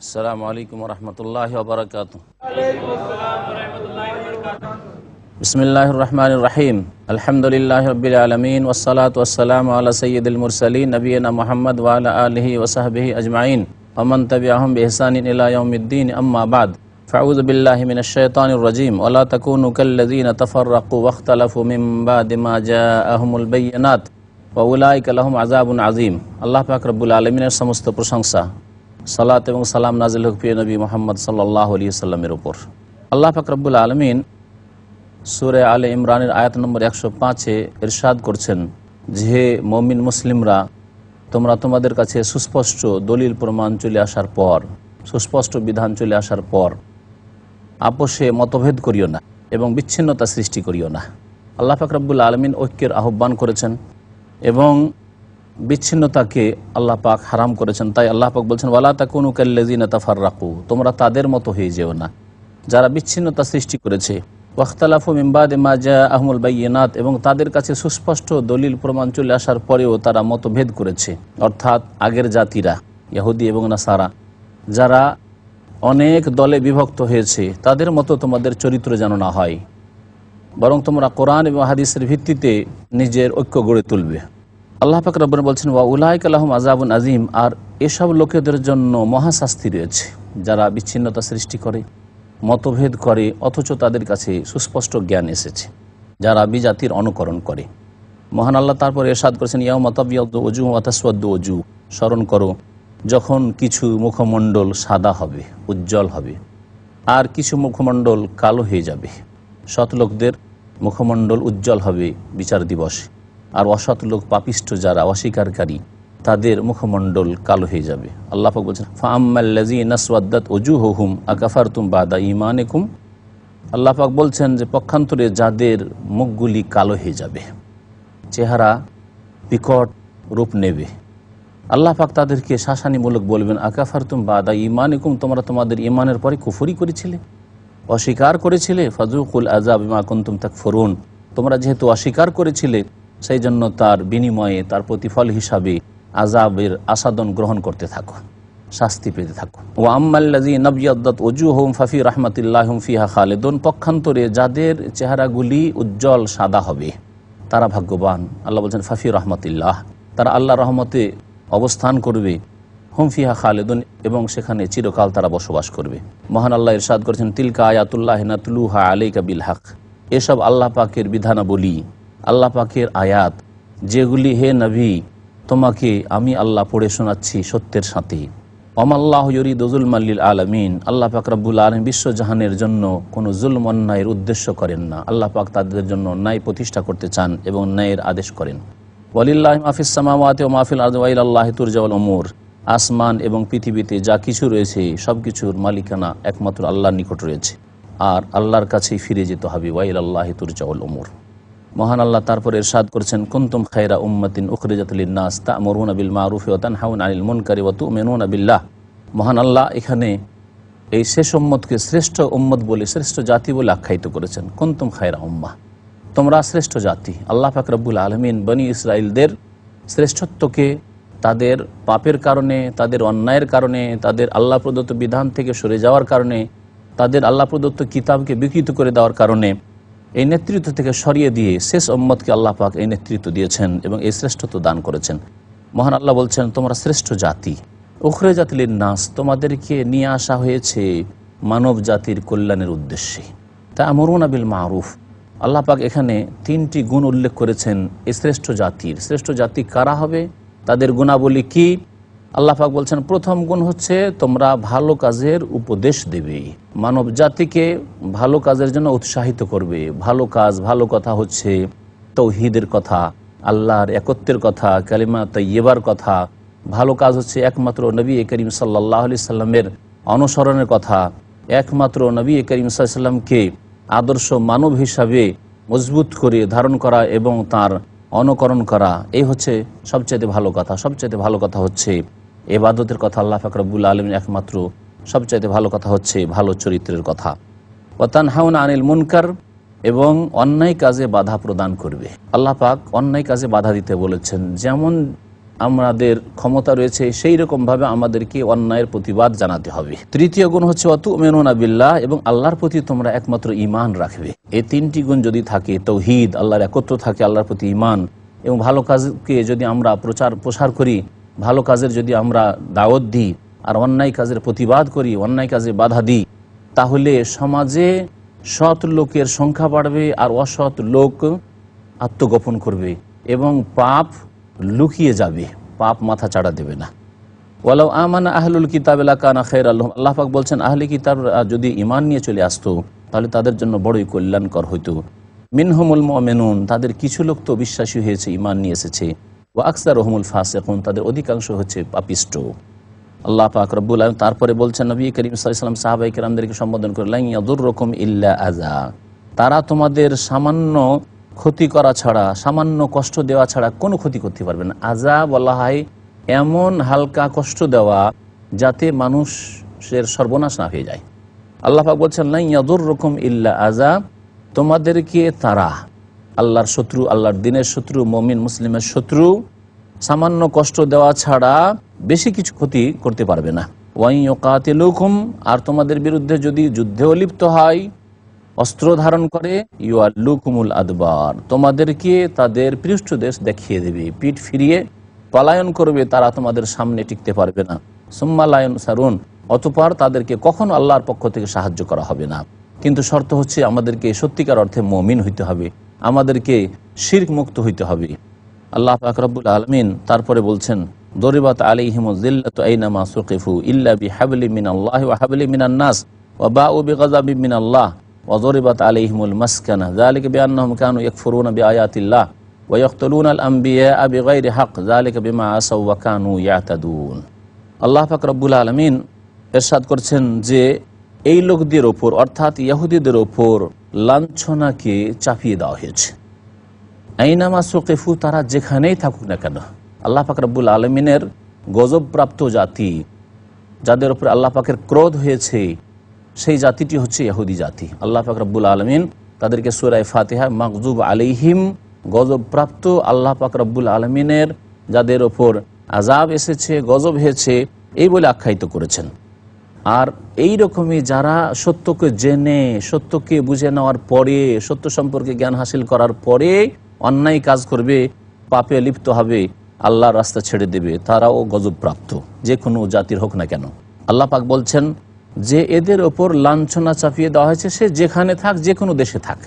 আসসালামু আলাইকুম রহমতুল্লাহ বারাকাতু। বিসমিল্লাহির রহমানির রহিম। আলহামদুলিল্লাহি রাব্বিল আলামিন ওয়াসসালাতু ওয়াসসালামু আলা সাইয়্যিদিল মুরসালিন নবিয়িনা মুহাম্মদ ওয়া আলা আলিহি ওয়া সাহবিহি আজমাইন ওয়া মান তাবিআহুম বিইহসানিন ইলা ইয়াউমিদ্দিন, আম্মা বাদ। ফাউযু বিল্লাহি মিনাশ শাইতানির রাজীম। ওয়া লা তাকুনু কাল্লাযীনা তাফাররাকু ওয়াখতালাফু মিন বাদি মা জাআহুমুল বায়্যিনাত ওয়া উলাইকা লাহুম আযাবুন আযীম। আল্লাহ পাক রব্বুল আলামিনের সমস্ত প্রশংসা, সালাত এবং সালাম নাজিল হোক প্রিয় নবী মুহাম্মদ সাল্লাল্লাহু আলাইহি ওয়াসাল্লামের উপর। আল্লাহ পাক রব্বুল আলামিন সূরা আলে ইমরানের আয়াত নম্বর 105-এ ইরশাদ করছেন যে মুমিন মুসলিমরা, তোমরা তোমাদের কাছে সুস্পষ্ট দলিল প্রমাণ চলে আসার পর, সুস্পষ্ট বিধান চলে আসার পর আপোষে মতভেদ করিও না এবং বিচ্ছিন্নতা সৃষ্টি করিও না। আল্লাহ পাক রব্বুল আলামিন ঐক্যের আহ্বান করেছেন এবং বিচ্ছিন্নতাকে আল্লাহ পাক হারাম করেছেন। তাই আল্লাহ পাক বলছেন, ওয়ালা তাকুনু কাল্লাযীনা তাফাররাকু, তোমরা তাদের মতো হয়ে যেও না যারা বিচ্ছিন্নতা সৃষ্টি করেছে। ওয়াখতালাফু মিন বাদি মা জাআহুমুল বায়্যিনাত, এবং তাদের কাছে সুস্পষ্ট দলিল প্রমাণ চলে আসার পরেও তারা মতভেদ করেছে। অর্থাৎ আগের জাতিরা, ইহুদি এবং নাসারা, যারা অনেক দলে বিভক্ত হয়েছে, তাদের মতো তোমাদের চরিত্র যেন না হয়, বরং তোমরা কোরআন এবং হাদিসের ভিত্তিতে নিজের ঐক্য গড়ে তুলবে। আল্লাহ পাক রব্বুল বলছেন, ওয়া উলাইকা লাহুম আযাবুন আযীম, আর এসব লোকেদের জন্য মহাশাস্তি রয়েছে যারা বিচ্ছিন্নতা সৃষ্টি করে, মতভেদ করে, অথচ তাদের কাছে সুস্পষ্ট জ্ঞান এসেছে, যারা বিজাতির অনুকরণ করে। মহান আল্লাহ তারপর ইরশাদ করেছেন, ইয়াউমা তাবিয়াদ্দু ওয়াজুহ ওয়া তাসওয়াদ্দু ওয়াজুহ, স্মরণ করো যখন কিছু মুখমণ্ডল সাদা হবে, উজ্জ্বল হবে, আর কিছু মুখমণ্ডল কালো হয়ে যাবে। সৎ লোকদের মুখমণ্ডল উজ্জ্বল হবে বিচার দিবসে, আর অসৎ লোক, পাপিষ্ঠ যারা অস্বীকারী, তাদের মুখমণ্ডল কালো হয়ে যাবে। আল্লাহ পাক বলছেন, ফাআম্মাল্লাযীনা আসওয়াদ্দাত ওজুহুহুম আকাফারতুম বাদা ঈমানিকুম। আল্লাহ পাক বলছেন যে পক্ষান্তরে যাদের মুখগুলি কালো হয়ে যাবে, চেহারা বিকট রূপ নেবে, আল্লাহ পাক তাদেরকে শাসানিমূলক বলবেন, আকাফারতুম বাদা ঈমানিকুম, তোমরা তোমাদের ঈমানের পরে কুফরি করেছিলে, অস্বীকার করেছিলে, ফাযুকুল আযাব বিমা কুনতুম তাকফুরুন, তোমরা যেহেতু অস্বীকার করেছিলে সেই জন্য তার বিনিময়ে, তার প্রতিফল হিসাবে আযাবের আসাদন গ্রহণ করতে থাকো, শাস্তি পেতে থাকো। ওয়া আম্মাল্লাযীনা আবিয়াদ্দাত ওজুহুহুম ফাফি রাহমাতিল্লাহি হুম ফিহা খালিদুন, পক্ষান্তরে যাদের চেহারাগুলি উজ্জ্বল সাদা হবে তারা ভাগ্যবান। আল্লাহ বলছেন, ফাফি রাহমাতিল্লাহ, তারা আল্লাহর রহমতে অবস্থান করবে, হুম ফিহা খালিদুন, এবং সেখানে চিরকাল তারা বসবাস করবে। মহান আল্লাহ ইরশাদ করেছেন, তিলকা আয়াতুল্লাহি নাতলুহা আলাইকা বিল হক, এসব আল্লাহ পাকের বিধানাবলী, আল্লাহ পাকের আয়াত, যেগুলি হে নবী তোমাকে আমি আল্লাহ পড়ে শোনাচ্ছি সত্যের সাথে। ওমাল্লাহু ইউরিদু যুলমান লিল আলামিন, আল্লাহ পাক রব্বুল আলামিন বিশ্বজাহানের জন্য কোনো জুলম অন্যায়ের উদ্দেশ্য করেন না। আল্লাহ পাক তাদের জন্য ন্যায় প্রতিষ্ঠা করতে চান এবং ন্যায়ের আদেশ করেন। ওয়ালিল্লাহি মা ফিস সামাওয়াতি ওয়া মা ফিল আরদি ওয়া ইলাল্লাহি তুরজাউল উমুর, আসমান এবং পৃথিবীতে যা কিছু রয়েছে সব কিছুর মালিকানা একমাত্র আল্লাহর নিকট রয়েছে, আর আল্লাহর কাছেই ফিরে যেতে হবে। ওয়া ইলাল্লাহি তুরজাউল উমুর। মহান আল্লাহ তারপরে ইরশাদ করেছেন, কুনতুম খায়রা উম্মাতিন উখরিজাত লিন-নাস তা'মুরুনা বিল মা'রুফি ওয়া তানহাউনা আনিল মুনকারি ওয়া তু'মিনুনা বিল্লাহ। মহান আল্লাহ এখানে এই শেষ উম্মতকে শ্রেষ্ঠ উম্মত বলে, শ্রেষ্ঠ জাতি বলে আখ্যায়িত করেছেন। কুনতুম খায়রা উম্মাহ, তোমরা শ্রেষ্ঠ জাতি। আল্লাহ পাক রব্বুল আলামিন বনি ইসরাইলদের শ্রেষ্ঠত্বকে তাদের পাপের কারণে, তাদের অন্যায়ের কারণে, তাদের আল্লাহ প্রদত্ত বিধান থেকে সরে যাওয়ার কারণে, তাদের আল্লাহ প্রদত্ত কিতাবকে বিকৃত করে দেওয়ার কারণে এই নেতৃত্ব থেকে সরিয়ে দিয়ে শেষ উম্মতকে আল্লাহ পাক এই নেতৃত্ব দিয়েছেন এবং এই শ্রেষ্ঠত্ব দান করেছেন। মহান আল্লাহ বলছেন, তোমরা শ্রেষ্ঠ জাতি, উখরিজাত লিন-নাস, তোমাদেরকে নিয়ে আসা হয়েছে মানব জাতির কল্যাণের উদ্দেশ্যে। তা'মুরুনা বিল মা'রুফ, আল্লাহ পাক এখানে তিনটি গুণ উল্লেখ করেছেন এই শ্রেষ্ঠ জাতির। শ্রেষ্ঠ জাতি কারা হবে, তাদের গুণাবলী কি? আল্লাহ পাক বলছেন, প্রথম গুণ হচ্ছে তোমরা ভালো কাজের উপদেশ দেবে, মানব জাতিকে ভালো কাজের জন্য উৎসাহিত করবে। ভালো কাজ, ভালো কথা হচ্ছে তাওহীদের কথা, আল্লাহর একত্বের কথা, কালিমা তাইয়্যিবার কথা। ভালো কাজ হচ্ছে একমাত্র নবী করিম সাল্লাল্লাহু আলাইহি সাল্লামের অনুসরণের কথা, একমাত্র নবী করিম সাল্লাল্লাহু আলাইহি সাল্লামকে আদর্শ মানব হিসাবে মজবুত করে ধারণ করা এবং তার অনুকরণ করা, এই হচ্ছে সবচেয়ে ভালো কথা। সবচেয়ে ভালো কথা হচ্ছে ইবাদতের কথা, আল্লাহ পাক রব্বুল আলামিন একমাত্র সবচাইতে ভালো কথা হচ্ছে ভালো চরিত্রের কথা। ওয়া তানহাউনা আনিল মুনকার, এবং অন্যায় কাজে বাধা প্রদান করবে। আল্লাহ পাক অন্যায় কাজে বাধা দিতে বলেছেন, যেমন আমাদের ক্ষমতা রয়েছে সেই রকমভাবে আমাদেরকে অন্যায়ের প্রতিবাদ জানাতে হবে। তৃতীয় গুণ হচ্ছে ওয়াতুমিনুনা বিল্লাহ, এবং আল্লাহর প্রতি তোমরা একমাত্র ঈমান রাখবে। এই তিনটি গুণ যদি থাকে, তাওহীদ, আল্লাহর একত্র থাকে, আল্লাহর প্রতি ঈমান, এবং ভালো কাজকে যদি আমরা প্রসার করি, ভালো কাজের যদি আমরা দাওয়াত দিই, আর অন্যায় কাজের প্রতিবাদ করি, অন্যায় কাজে বাধা দিই, তাহলে সমাজে সৎ লোকের সংখ্যা বাড়বে আর অসৎ লোক আত্মগোপন করবে এবং পাপ লুকিয়ে যাবে, পাপ মাথা চাড়া দেবে না। ওয়ালাউ আমানা আহলুল কিতাব লাকানা খায়রাল লাহুম, আল্লাহ পাক বলছেন আহলে কিতাব যদি ঈমান নিয়ে চলে আসতো তাহলে তাদের জন্য বড়ই কল্যাণকর হইতো। মিনহুমুল মুমিনুন, তাদের কিছু লোক তো বিশ্বাসী হয়েছে, ঈমান নিয়ে এসেছে। ওয়া আকসারুহুমুল ফাসিকুন, তাদের অধিকাংশ হচ্ছে পাপিষ্ট। আল্লাহ পাক রব্বুল আলামিন তারপরে বলছেন নবী করিম সাল্লাল্লাহু আলাইহি ওয়াসাল্লাম সাহাবায়ে কেরামদেরকে সম্বোধন করে, লা ইয়াদুররুকুম ইল্লা আযা, তারা তোমাদের সামান্য ক্ষতি করা ছাড়া, সামান্য কষ্ট দেওয়া ছাড়া কোনো ক্ষতি করতে পারবে না। আযা বলা হয় এমন হালকা কষ্ট দেওয়া যাতে মানুষের সর্বনাশ না হয়ে যায়। আল্লাহ পাক বলছেন লা ইয়াদুররুকুম ইল্লা আযা, তোমাদেরকে তারা, আল্লাহর শত্রু, আল্লাহর দ্বীনের শত্রু, মুমিন মুসলিমের শত্রু, সামান্য কষ্ট দেওয়া ছাড়া বেশি কিছু ক্ষতি করতে পারবে না। ওয়া ইয়ুকাতিলুকুম, আর তোমাদের বিরুদ্ধে যদি যুদ্ধেও লিপ্ত হয়, অস্ত্র ধারণ করে, ইউয়াল্লুকুমুল আদবার, তোমাদেরকে তাদের পৃষ্ঠদেশ দেখিয়ে দেবে, পিঠ ফিরিয়ে পলায়ন করবে, তারা তোমাদের সামনে টিকতে পারবে না। সুম্মা লা ইনসারুন, অতঃপর তাদেরকে কখনো আল্লাহর পক্ষ থেকে সাহায্য করা হবে না। কিন্তু শর্ত হচ্ছে আমাদেরকে সত্যিকার অর্থে মুমিন হইতে হবে, আমাদেরকে শিরক মুক্ত হইতে হবে। আল্লাহ পাক রব্বুল আলামিন তারপরে বলছেন দরিবাত আলাইহিমুয যিল্লাতু আইনামা সুকিফু ইল্লা বিহাবলিম মিনাল্লাহি ওয়া হাবলিম মিনান নাস ওয়া বাউ বিগাযাবিম মিনাল্লাহ ওয়া দরিবাত আলাইহিমুল মাসকানা যালিকা বিআন্নাহুম কানু ইয়াকফুরুনা বিআয়াতিল্লাহ ওয়া ইয়াকতুলুনাল আমবিয়া বিগাইরি হক যালিকা বিমা আসাউ ওয়া কানু ইয়াতাদুন। আল্লাহ পাক রব্বুল আলামিন ইরশাদ করছেন যে এই লোকদের ওপর, অর্থাৎ ইহুদিদের ওপর লাঞ্ছনাকে চাপিয়ে দেওয়া হয়েছে। আইনামা সুকিফু, তারা যেখানেই থাকুক না কেন। আল্লাহ পাক রব্বুল আলামিনের গজবপ্রাপ্ত জাতি, যাদের উপর আল্লাহ পাকের ক্রোধ হয়েছে, সেই জাতিটি হচ্ছে ইহুদি জাতি। আল্লাহ পাক রব্বুল আলামিন তাদেরকে সূরা ফাতিহা মাগজুব আলাইহিম, গজবপ্রাপ্ত, আল্লাহ পাক রব্বুল আলামিনের যাদের ওপর আযাব এসেছে, গজব হয়েছে, এই বলে আখ্যায়িত করেছেন। আর এই রকমই যারা সত্যকে জেনে, সত্যকে বুঝে নেওয়ার পরে, সত্য সম্পর্কে জ্ঞান হাসিল করার পরে অন্যায় কাজ করবে, পাপে লিপ্ত হবে, আল্লাহর রাস্তা ছেড়ে দেবে, তারাও গজবপ্রাপ্ত, যে কোনো জাতির হোক না কেন। আল্লাহ পাক বলছেন যে এদের ওপর লাঞ্ছনা চাপিয়ে দেওয়া হয়েছে, সে যেখানে থাক, যে কোনো দেশে থাক।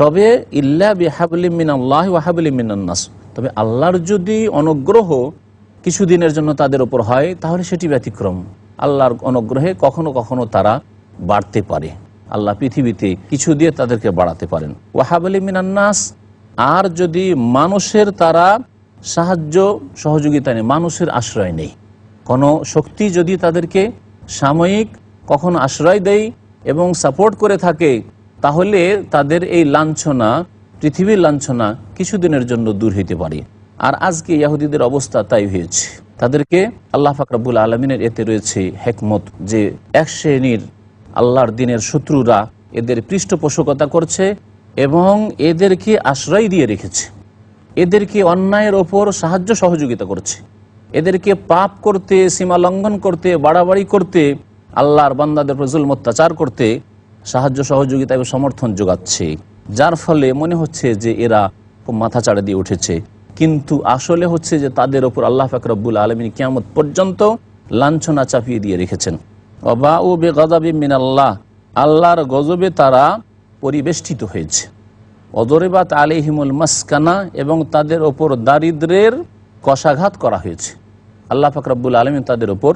তবে ইল্লা বিহাবলিম মিনাল্লাহি ওয়া হাবলিম মিনান নাস, তবে আল্লাহর যদি অনুগ্রহ কিছুদিনের জন্য তাদের ওপর হয় তাহলে সেটি ব্যতিক্রম। আল্লাহর অনুগ্রহে কখনো কখনো তারা বাড়তে পারে, আল্লাহ পৃথিবীতে কিছু দিয়ে তাদেরকে বাড়াতে পারেন। ওয়া হাবলিম মিনান নাস, আর যদি মানুষের তারা সাহায্য সহযোগিতা নেই, মানুষের আশ্রয় নেই, কোনো শক্তি যদি তাদেরকে সাময়িক কখনো আশ্রয় দেয় এবং সাপোর্ট করে থাকে, তাহলে তাদের এই লাঞ্ছনা, পৃথিবীর লাঞ্ছনা কিছুদিনের জন্য দূর হইতে পারে। আর আজকে ইহুদিদের অবস্থা তাই হয়েছে। তাদেরকে আল্লাহ পাক রব্বুল আলামিনের এতে রয়েছে হিকমত, যে এক শ্রেণীর আল্লাহর দ্বীনের শত্রুরা এদের পৃষ্ঠপোষকতা করছে এবং এদেরকে আশ্রয় দিয়ে রেখেছে, এদেরকে অন্যায়ের ওপর সাহায্য সহযোগিতা করছে, এদেরকে পাপ করতে, সীমা লঙ্ঘন করতে, বাড়াবাড়ি করতে, আল্লাহর বান্দাদের উপর জুলম অত্যাচার করতে সাহায্য সহযোগিতা এবং সমর্থন যোগাচ্ছে, যার ফলে মনে হচ্ছে যে এরা খুব মাথা চাড়া দিয়ে উঠেছে। কিন্তু আসলে হচ্ছে যে তাদের ওপর আল্লাহ পাক রব্বুল আলামিন কিয়ামত পর্যন্ত লাঞ্ছনা চাপিয়ে দিয়ে রেখেছেন। ওয়াবাউ বিগাযাবিম মিনাল্লাহ, আল্লাহর গজবে তারা পরিবেষ্টিত হয়েছে। ওদরিবাত আলাইহিমুল মাসকানা, এবং তাদের ওপর দারিদ্রের কষাঘাত করা হয়েছে। আল্লাহ পাক রব্বুল আলামিন তাদের ওপর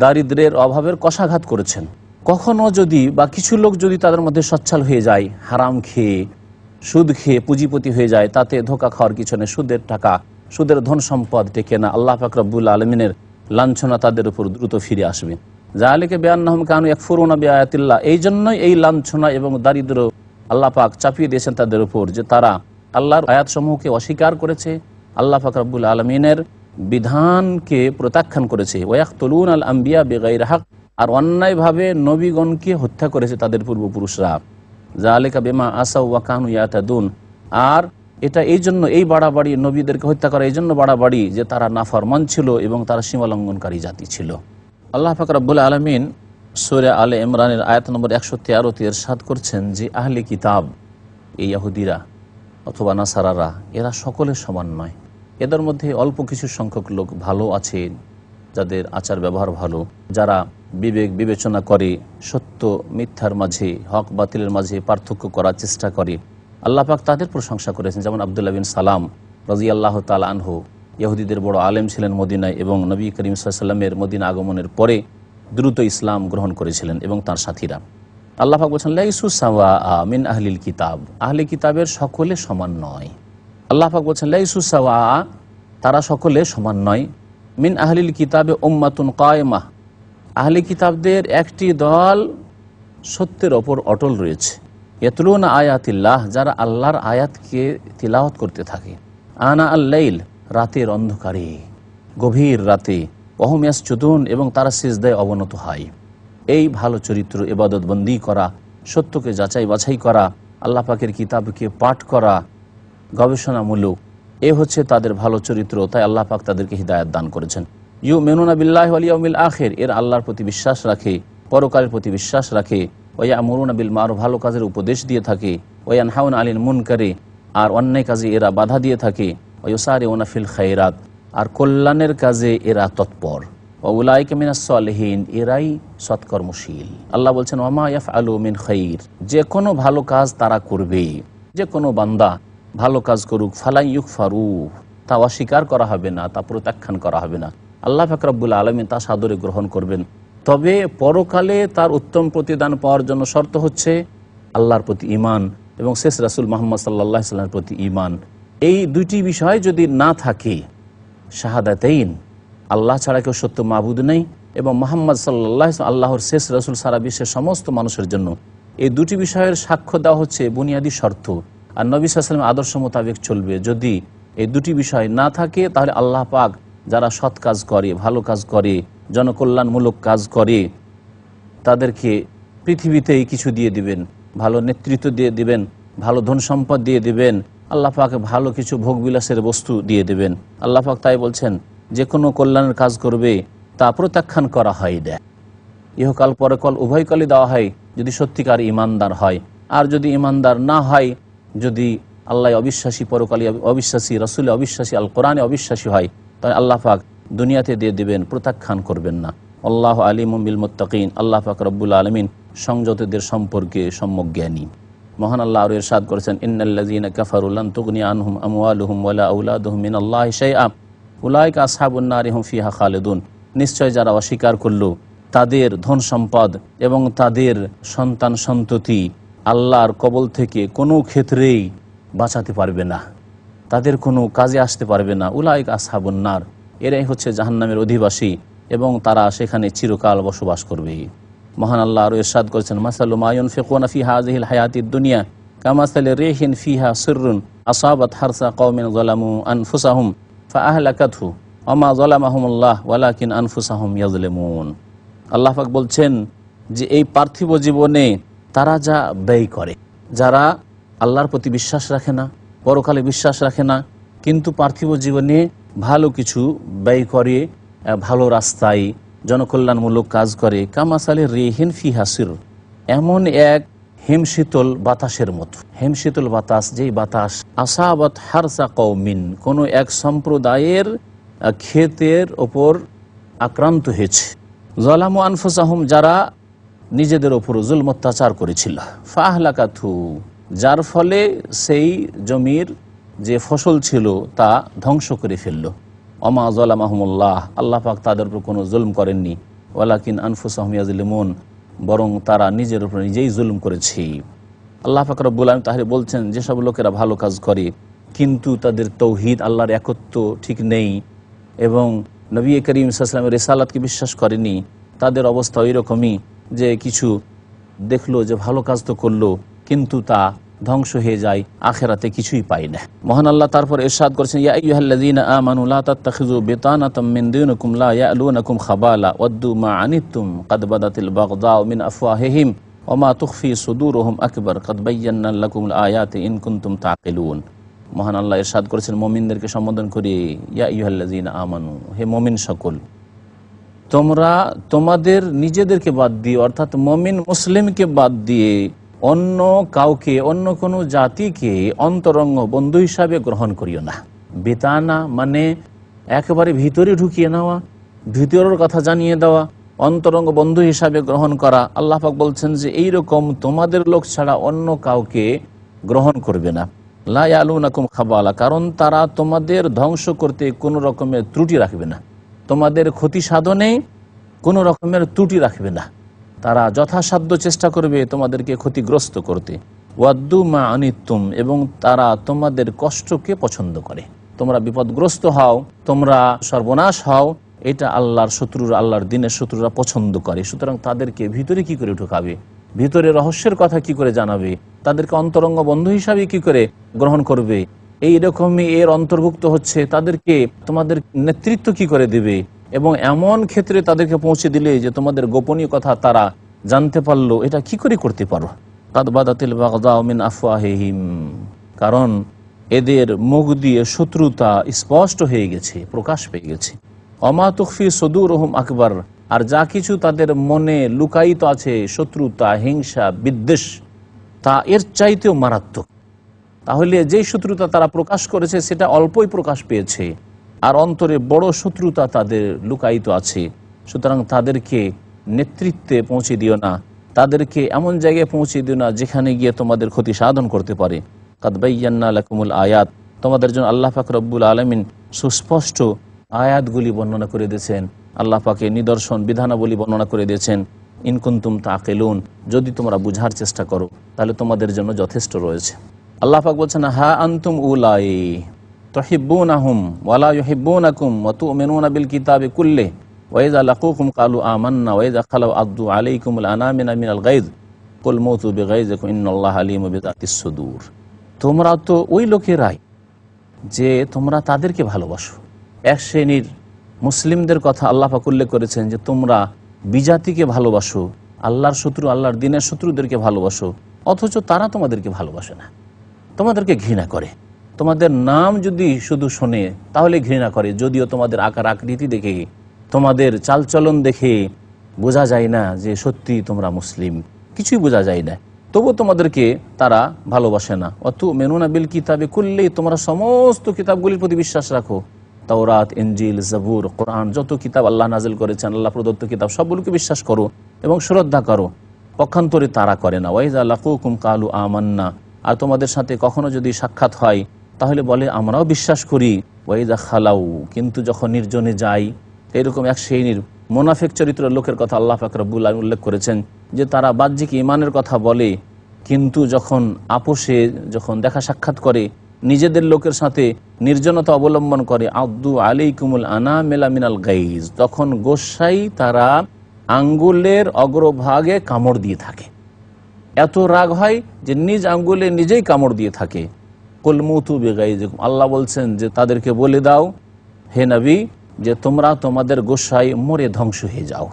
দারিদ্রের অভাবের কষাঘাত করেছেন। কখনো যদি বা কিছু লোক যদি তাদের মধ্যে সচ্ছল হয়ে যায়, হারাম খেয়ে, সুদ খেয়ে পুঁজিপতি হয়ে যায়, তাতে ধোঁকা খাওয়ার কিছু নেই, সুদের টাকা, সুদের ধন সম্পদ টেকে না, আল্লাহ পাক রব্বুল আলামিনের লাঞ্ছনা তাদের উপর দ্রুত ফিরে আসবে। যালিকা বিআন্নাহুম কানু ইয়াকফুরুনা বিআয়াতিল্লাহ, এই জন্যই এই লাঞ্ছনা এবং দারিদ্র আল্লাহ পাক চাপিয়ে দিয়েছেন তাদের উপর, যে তারা আল্লাহর আয়াতসমূহকে অস্বীকার করেছে, আল্লাহ পাক রব্বুল আলামিনের বিধানকে প্রত্যাখ্যান করেছে। ওয়ায়াকতুলুনাল আমবিয়া বিগাইরি হক, আর অন্যায়ভাবে নবীগণকে হত্যা করেছে তাদের পূর্বপুরুষরা। যালিকা বিমা আসাউ ওয়া কানু ইয়াতাদুন, আর এটা এই জন্য এই বাড়াবাড়ি, নবীদেরকে হত্যা করা এই জন্য বাড়াবাড়ি যে তারা নাফরমান ছিল এবং তারা সীমালঙ্ঘনকারী জাতি ছিল। আল্লাহ পাক রব্বুল আলামিন সূরা আলে ইমরানের আয়াত নম্বর 113 ইরশাদ করছেন যে আহলে কিতাব, এই ইহুদিরা অথবা নাসারারা, এরা সকলে সমান নয়। এদের মধ্যে অল্প কিছু সংখ্যক লোক ভালো আছে, যাদের আচার ব্যবহার ভালো, যারা বিবেক বিবেচনা করে, সত্য মিথ্যার মাঝে, হক বাতিলের মাঝে পার্থক্য করার চেষ্টা করে। আল্লাহ পাক তাদের প্রশংসা করেছেন। যেমন আব্দুল্লাহ বিন সালাম রাদিয়াল্লাহু তাআলা আনহু ইহুদিদের বড় আলেম ছিলেন মদিনায়, এবং নবী করিম সাল্লাল্লাহু আলাইহি ওয়াসাল্লামের মদিনা আগমনের পরে দ্রুত ইসলাম গ্রহণ করেছিলেন এবং তার সাথীরা। আল্লাহ পাক বলছেন লাইসু সাওয়াআ মিন আহলিল কিতাব, আহলে কিতাবের সকলে সমান নয়। আল্লাহ পাক বলছেন লাইসু সাওয়াআ, তারা সকলে সমান নয়। মিন আহলিল কিতাবে উম্মাতুন কায়েমা, আহলে কিতাবদের একটি দল সত্যের ওপর অটল রয়েছে। ইয়াতলুনা আয়াতিল্লাহ, যারা আল্লাহর আয়াতকে তিলাওয়াত করতে থাকে। আনা আল-লাইল, রাতের অন্ধকারে, গভীর রাতে। ওহুম ইয়াসজুদুন, এবং তারা সিজদায় অবনত হয়। এই ভালো চরিত্র, ইবাদতবন্দি করা, সত্যকে যাচাই বাছাই করা, আল্লাহ পাকের কিতাবকে পাঠ করা, গবেষণামূলক, এ হচ্ছে তাদের ভালো চরিত্র। তাই আল্লাহ পাক তাদেরকে হিদায়াত দান করেছেন। ইউমিনুনা বিল্লাহি ওয়াল ইয়াউমিল আখির, এর আল্লাহর প্রতি বিশ্বাস রাখে, পরকালের প্রতি বিশ্বাস রাখে। ওয়ায়ামুরুনা বিল মারুফ, ভালো কাজের উপদেশ দিয়ে থাকে। ওয়ায়ানহাউনা আনিল মুনকারি, আর অন্যায় কাজে এরা বাধা দিয়ে থাকে। ওয়ায়ুসারিউনা ফিল খায়রাত, আর কল্যাণের কাজে এরা তৎপর। ওয়াউলাইকা মিনাস সালিহিন, এরাই সৎকর্মশীল। আল্লাহ বলছেন ওয়ামা ইয়াফআলু মিন খাইর, যে কোনো ভালো কাজ তারা করবে। যে কোনো বান্দা ভালো কাজ করুক, ফালা ইউকফারু, তা অস্বীকার করা হবে না, তা প্রত্যাখ্যান করা হবে না। আল্লাহ পাক রব্বুল আলামিন তা সাদরে গ্রহণ করবেন। তবে পরকালে তার উত্তম প্রতিদান পাওয়ার জন্য শর্ত হচ্ছে আল্লাহর প্রতি ঈমান এবং শেষ রাসূল মুহাম্মদ সাল্লাল্লাহু আলাইহি ওয়াসাল্লামের প্রতি ঈমান। এই দুইটি বিষয় যদি না থাকে, শাহাদাতাইন, আল্লাহ ছাড়া কেউ সত্য মাবুদ নেই এবং মুহাম্মদ সাল্লাল্লাহু আলাইহি ওয়াসাল্লাম আল্লাহর শেষ রাসূল সারা বিশ্বের সমস্ত মানুষের জন্য, এই দুটি বিষয়ের সাক্ষ্য দেওয়া হচ্ছে বুনিয়াদী শর্ত। আর নবী সাল্লাল্লাহু আলাইহি ওয়াসাল্লামের আদর্শ মোতাবেক চলবে। যদি এই দুটি বিষয় না থাকে, তাহলে আল্লাহ পাক যারা সৎ কাজ করে, ভালো কাজ করে, জনকল্যাণমূলক কাজ করে, তাদেরকে পৃথিবীতেই কিছু দিয়ে দিবেন, ভালো নেতৃত্ব দিয়ে দিবেন, ভালো ধন সম্পদ দিয়ে দিবেন, আল্লাহ পাক ভালো কিছু ভোগবিলাসের বস্তু দিয়ে দেবেন। আল্লাহ পাক তাই বলছেন যে কোনো কল্যাণের কাজ করবে তা প্রত্যাখ্যান করা হয় না। ইহকাল পরকাল উভয়কালই দেওয়া হয় যদি সত্যিকার ইমানদার হয়। আর যদি ইমানদার না হয়, যদি আল্লাহ অবিশ্বাসী, পরকালে অবিশ্বাসী, রাসূলে অবিশ্বাসী, আল কোরআনে অবিশ্বাসী হয়, তাই আল্লাহ পাক দুনিয়াতে দিয়ে দেবেন, প্রত্যাখ্যান করবেন না। আল্লাহু আলিমুম বিল মুত্তাকিন, আল্লাহ পাক রব্বুল আলামিন সংযতদের সম্পর্কে সম্যক জ্ঞানী। মহান আল্লাহ আরও ইরশাদ করেছেন ইন্নাল্লাযীনা কাফারু লান তুগনি আনহুম আমওয়ালুহুম ওয়ালা আওলাদুহুম মিনাল্লাহি শাইআ উলাইকা আসহাবুন নারি হুম ফিহা খালিদুন, নিশ্চয় যারা অস্বীকার করল, তাদের ধন সম্পদ এবং তাদের সন্তান সন্ততি আল্লাহর কবল থেকে কোনো ক্ষেত্রেই বাঁচাতে পারবে না, তাদের কোনো কাজে আসতে পারবে না। উলাইকা আসহাবুন নার, এরাই হচ্ছে জাহান্নামের অধিবাসী এবং তারা সেখানে চিরকাল বসবাস করবে। মহান আল্লাহ আরও ইরশাদ করেছেন মাসালু মা ইউনফিকুনা ফি হাযিহিল হায়াতিদ দুনিয়া কামাসালি রিহিন ফিহা সিররুন আসাবাত হারসা কওমিন যালামু আনফুসাহুম ফাআহলাকাতহু ওয়া মা যালামাহুমুল্লাহ ওয়ালাকিন আনফুসাহুম ইয়াজলিমুন। আল্লাহ পাক বলছেন যে এই পার্থিব জীবনে তারা যা ব্যয় করে, যারা আল্লাহর প্রতি বিশ্বাস রাখে না, পরকালে বিশ্বাস রাখে না, কিন্তু পার্থিব জীবনে ভালো কিছু ব্যয় করে, ভালো রাস্তায় জনকল্যাণমূলক কাজ করে, কামাসালে রিহিন ফিহা সির, এমন এক হিমশীতল বাতাসের মতো। হিমশীতল বাতাস, যেই বাতাস আসাবাত হারসা কওমিন, কোনো এক সম্প্রদায়ের ক্ষেতের ওপর আক্রান্ত হয়েছে, যালামু আনফুসাহুম, যারা নিজেদের ওপর জুলম অত্যাচার করেছিল, ফাআহলাকাতহু, যার ফলে সেই জমির যে ফসল ছিল তা ধ্বংস করে ফেলল। ওমা যালামাহুমুল্লাহ, আল্লাহ পাক তাদের উপর কোনো জুলম করেননি, ওয়ালাকিন আনফুসাহুম ইয়াজলিমুন, বরং তারা নিজের উপর নিজেই জুলম করেছে। আল্লাহ পাক রব্বুল আলামিন তাহলে বলছেন যেসব লোকেরা ভালো কাজ করে কিন্তু তাদের তৌহিদ, আল্লাহর একত্ব ঠিক নেই এবং নবী করিম সাল্লাল্লাহু আলাইহি ওয়াসাল্লামের রিসালাতকে বিশ্বাস করেনি, তাদের অবস্থা ওই রকমই যে কিছু দেখলো যে ভালো কাজ তো করলো কিন্তু তা ধ্বংস হয়ে যায়, আখেরাতে কিছুই পায় না। মহান আল্লাহ তারপর ইরশাদ করেছেন ইয়া আইয়ুহাল্লাযীনা আমানু লা তাত্তাখিযু বিতানাতাম মিন দুনিকুম লা ইয়ালুনাকুম খাবালা ওয়াদ্দু মা আনিতুম ক্বাদ বাদাতিল বাগদাউ মিন আফওয়াহিহিম ওয়া মা তুখফি সুদুরুহুম আকবার ক্বাদ বায়্যানা লাকুমুল আয়াতি ইন কুনতুম তাকিলুন। মহান আল্লাহ ইরশাদ করেছেন মুমিনদেরকে সম্বোধন করে, ইয়া আইয়ুহাল্লাযীনা আমানু, হে মুমিন সকল, তোমরা তোমাদের নিজেদেরকে বাদ দিয়ে, অর্থাৎ মুমিন মুসলিমকে বাদ দিয়ে অন্য কাউকে, অন্য কোনো জাতিকে অন্তরঙ্গ বন্ধু হিসাবে গ্রহণ করিও না। বেতানা মানে একেবারে ভিতরে ঢুকিয়ে নেওয়া, ভিতরের কথা জানিয়ে দেওয়া, অন্তরঙ্গ বন্ধু হিসাবে গ্রহণ করা। আল্লাহ পাক বলছেন যে এইরকম তোমাদের লোক ছাড়া অন্য কাউকে গ্রহণ করবে না। লা ইয়ালুনাকুম খাবালা, কারণ তারা তোমাদের ধ্বংস করতে কোনো রকমের ত্রুটি রাখবে না, তোমাদের ক্ষতি সাধনে কোনো রকমের ত্রুটি রাখবে না। তারা যথাসাধ্য চেষ্টা করবে তোমাদেরকে ক্ষতিগ্রস্ত করতে। ওয়াদ্দু মা আনিতুম, এবং তারা তোমাদের কষ্টকে পছন্দ করে। তোমরা বিপদগ্রস্ত হও, তোমরা সর্বনাশ হও, এটা আল্লাহর শত্রুরা, আল্লাহর দিনের শত্রুরা পছন্দ করে। সুতরাং তাদেরকে ভিতরে কি করে ঢুকাবে, ভিতরে রহস্যের কথা কি করে জানাবে, তাদেরকে অন্তরঙ্গ বন্ধু হিসাবে কি করে গ্রহণ করবে, এই রকমই এর অন্তর্ভুক্ত হচ্ছে তাদেরকে তোমাদের নেতৃত্ব কি করে দেবে, এবং এমন ক্ষেত্রে তাদেরকে পৌঁছে দিলে যে তোমাদের গোপনীয় কথা তারা জানতে পারলো, এটা কি করে করতে পারো। কাদ বাদাতিল বাগদাউ মিন আফওয়াহিহিম, কারণ এদের মুখ দিয়ে শত্রুতা স্পষ্ট হয়ে গেছে, প্রকাশ পেয়ে গেছে। অমা তুখফি সুদুরহুম আকবার, আর যা কিছু তাদের মনে লুকায়িত আছে, শত্রুতা, হিংসা, বিদ্বেষ, তা এর চাইতেও মারাত্মক। তাহলে যেই শত্রুতা তারা প্রকাশ করেছে সেটা অল্পই প্রকাশ পেয়েছে, আর অন্তরে বড় শত্রুতা তাদের লুকায়িত আছে। সুতরাং তাদেরকে নেতৃত্বে পৌঁছে দিও না, তাদেরকে এমন জায়গায় পৌঁছে দিও না যেখানে গিয়ে তোমাদের ক্ষতি সাধন করতে পারে। কাদ বায়্যান্না লাকুমুল আয়াত, তোমাদের জন্য আল্লাহ পাক রব্বুল আলামিন সুস্পষ্ট আয়াতগুলি বর্ণনা করে দিয়েছেন, আল্লাহ পাকে নিদর্শন বিধানাবলী বর্ণনা করে দিয়েছেন। ইন কুনতুম তাকিলুন, যদি তোমরা বুঝার চেষ্টা করো তাহলে তোমাদের জন্য যথেষ্ট রয়েছে। আল্লাহ পাক বলছেন, হা আনতুম উলাই তুহিব্বুনাহুম ওয়ালা ইউহিব্বুনাকুম ওয়া তু'মিনুনা বিল কিতাবি কুল্লিহি ওয়া ইযা লাকুকুম ক্বালু আমান্না ওয়া ইযা খালাউ আদু আলাইকুমুল আনামিনা মিনাল গায়জ কুল মুতু বিগায়জিকুম ইন্নাল্লাহা আলিমুম বিযাতিস সুদূর। তোমরা তো ওই লোকেরাই যে তোমরা তাদেরকে ভালোবাসো। এক শ্রেণীর মুসলিমদের কথা আল্লাহ পাক উল্লেখ করেছেন যে তোমরা বিজাতিকে ভালোবাসো, আল্লাহর শত্রু, আল্লাহর দিনের শত্রুদেরকে ভালোবাসো, অথচ তারা তোমাদেরকে ভালোবাসে না, তোমাদেরকে ঘৃণা করে। তোমাদের নাম যদি শুধু শোনে তাহলে ঘৃণা করে, যদিও তোমাদের আকার আকৃতি দেখে, তোমাদের চালচলন দেখে বোঝা যায় না যে সত্যি তোমরা মুসলিম, কিছুই বোঝা যায় না, তবু তোমাদেরকে তারা ভালোবাসে না। অত মেনুনা বিল কিতাবে কুল্লি, তোমরা সমস্ত কিতাবগুলির প্রতি বিশ্বাস রাখো, তাওরাত, ইনজিল, জাবুর, কোরআন, যত কিতাব আল্লাহ নাজিল করেছেন, আল্লাহ প্রদত্ত কিতাব, সবগুলোকে বিশ্বাস করো এবং শ্রদ্ধা করো। পক্ষান্তরে তারা করে না। ওয়াইজা লাকুকুম কালু আমান্না, আর তোমাদের সাথে কখনো যদি সাক্ষাৎ হয় তাহলে বলে আমরাও বিশ্বাস করি। ওয়াইজা খালাউ, কিন্তু যখন নির্জনে যাই, এরকম এক শ্রেণীর মুনাফিক চরিত্রের লোকের কথা আল্লাহ পাক রব্বুল আলামিন উল্লেখ করেছেন যে তারা বাহ্যিক ঈমানের কথা বলে, কিন্তু যখন আপোষে, যখন দেখা সাক্ষাৎ করে, নিজেদের লোকের সাথে নির্জনতা অবলম্বন করে, আদু আলাইকুমুল আনামিলা মিনাল গাইজ, তখন গোসাই তারা আঙ্গুলের অগ্রভাগে কামড় দিয়ে থাকে। এত রাগ হয় যে নিজ আঙ্গুলে নিজেই কামড় দিয়ে থাকে। কুল মুতু বিগাইজিকুম, আল্লাহ বলছেন যে তাদেরকে বলে দাও হে নবী যে তোমরা তোমাদের গোসাই মরে ধ্বংস হয়ে যাও,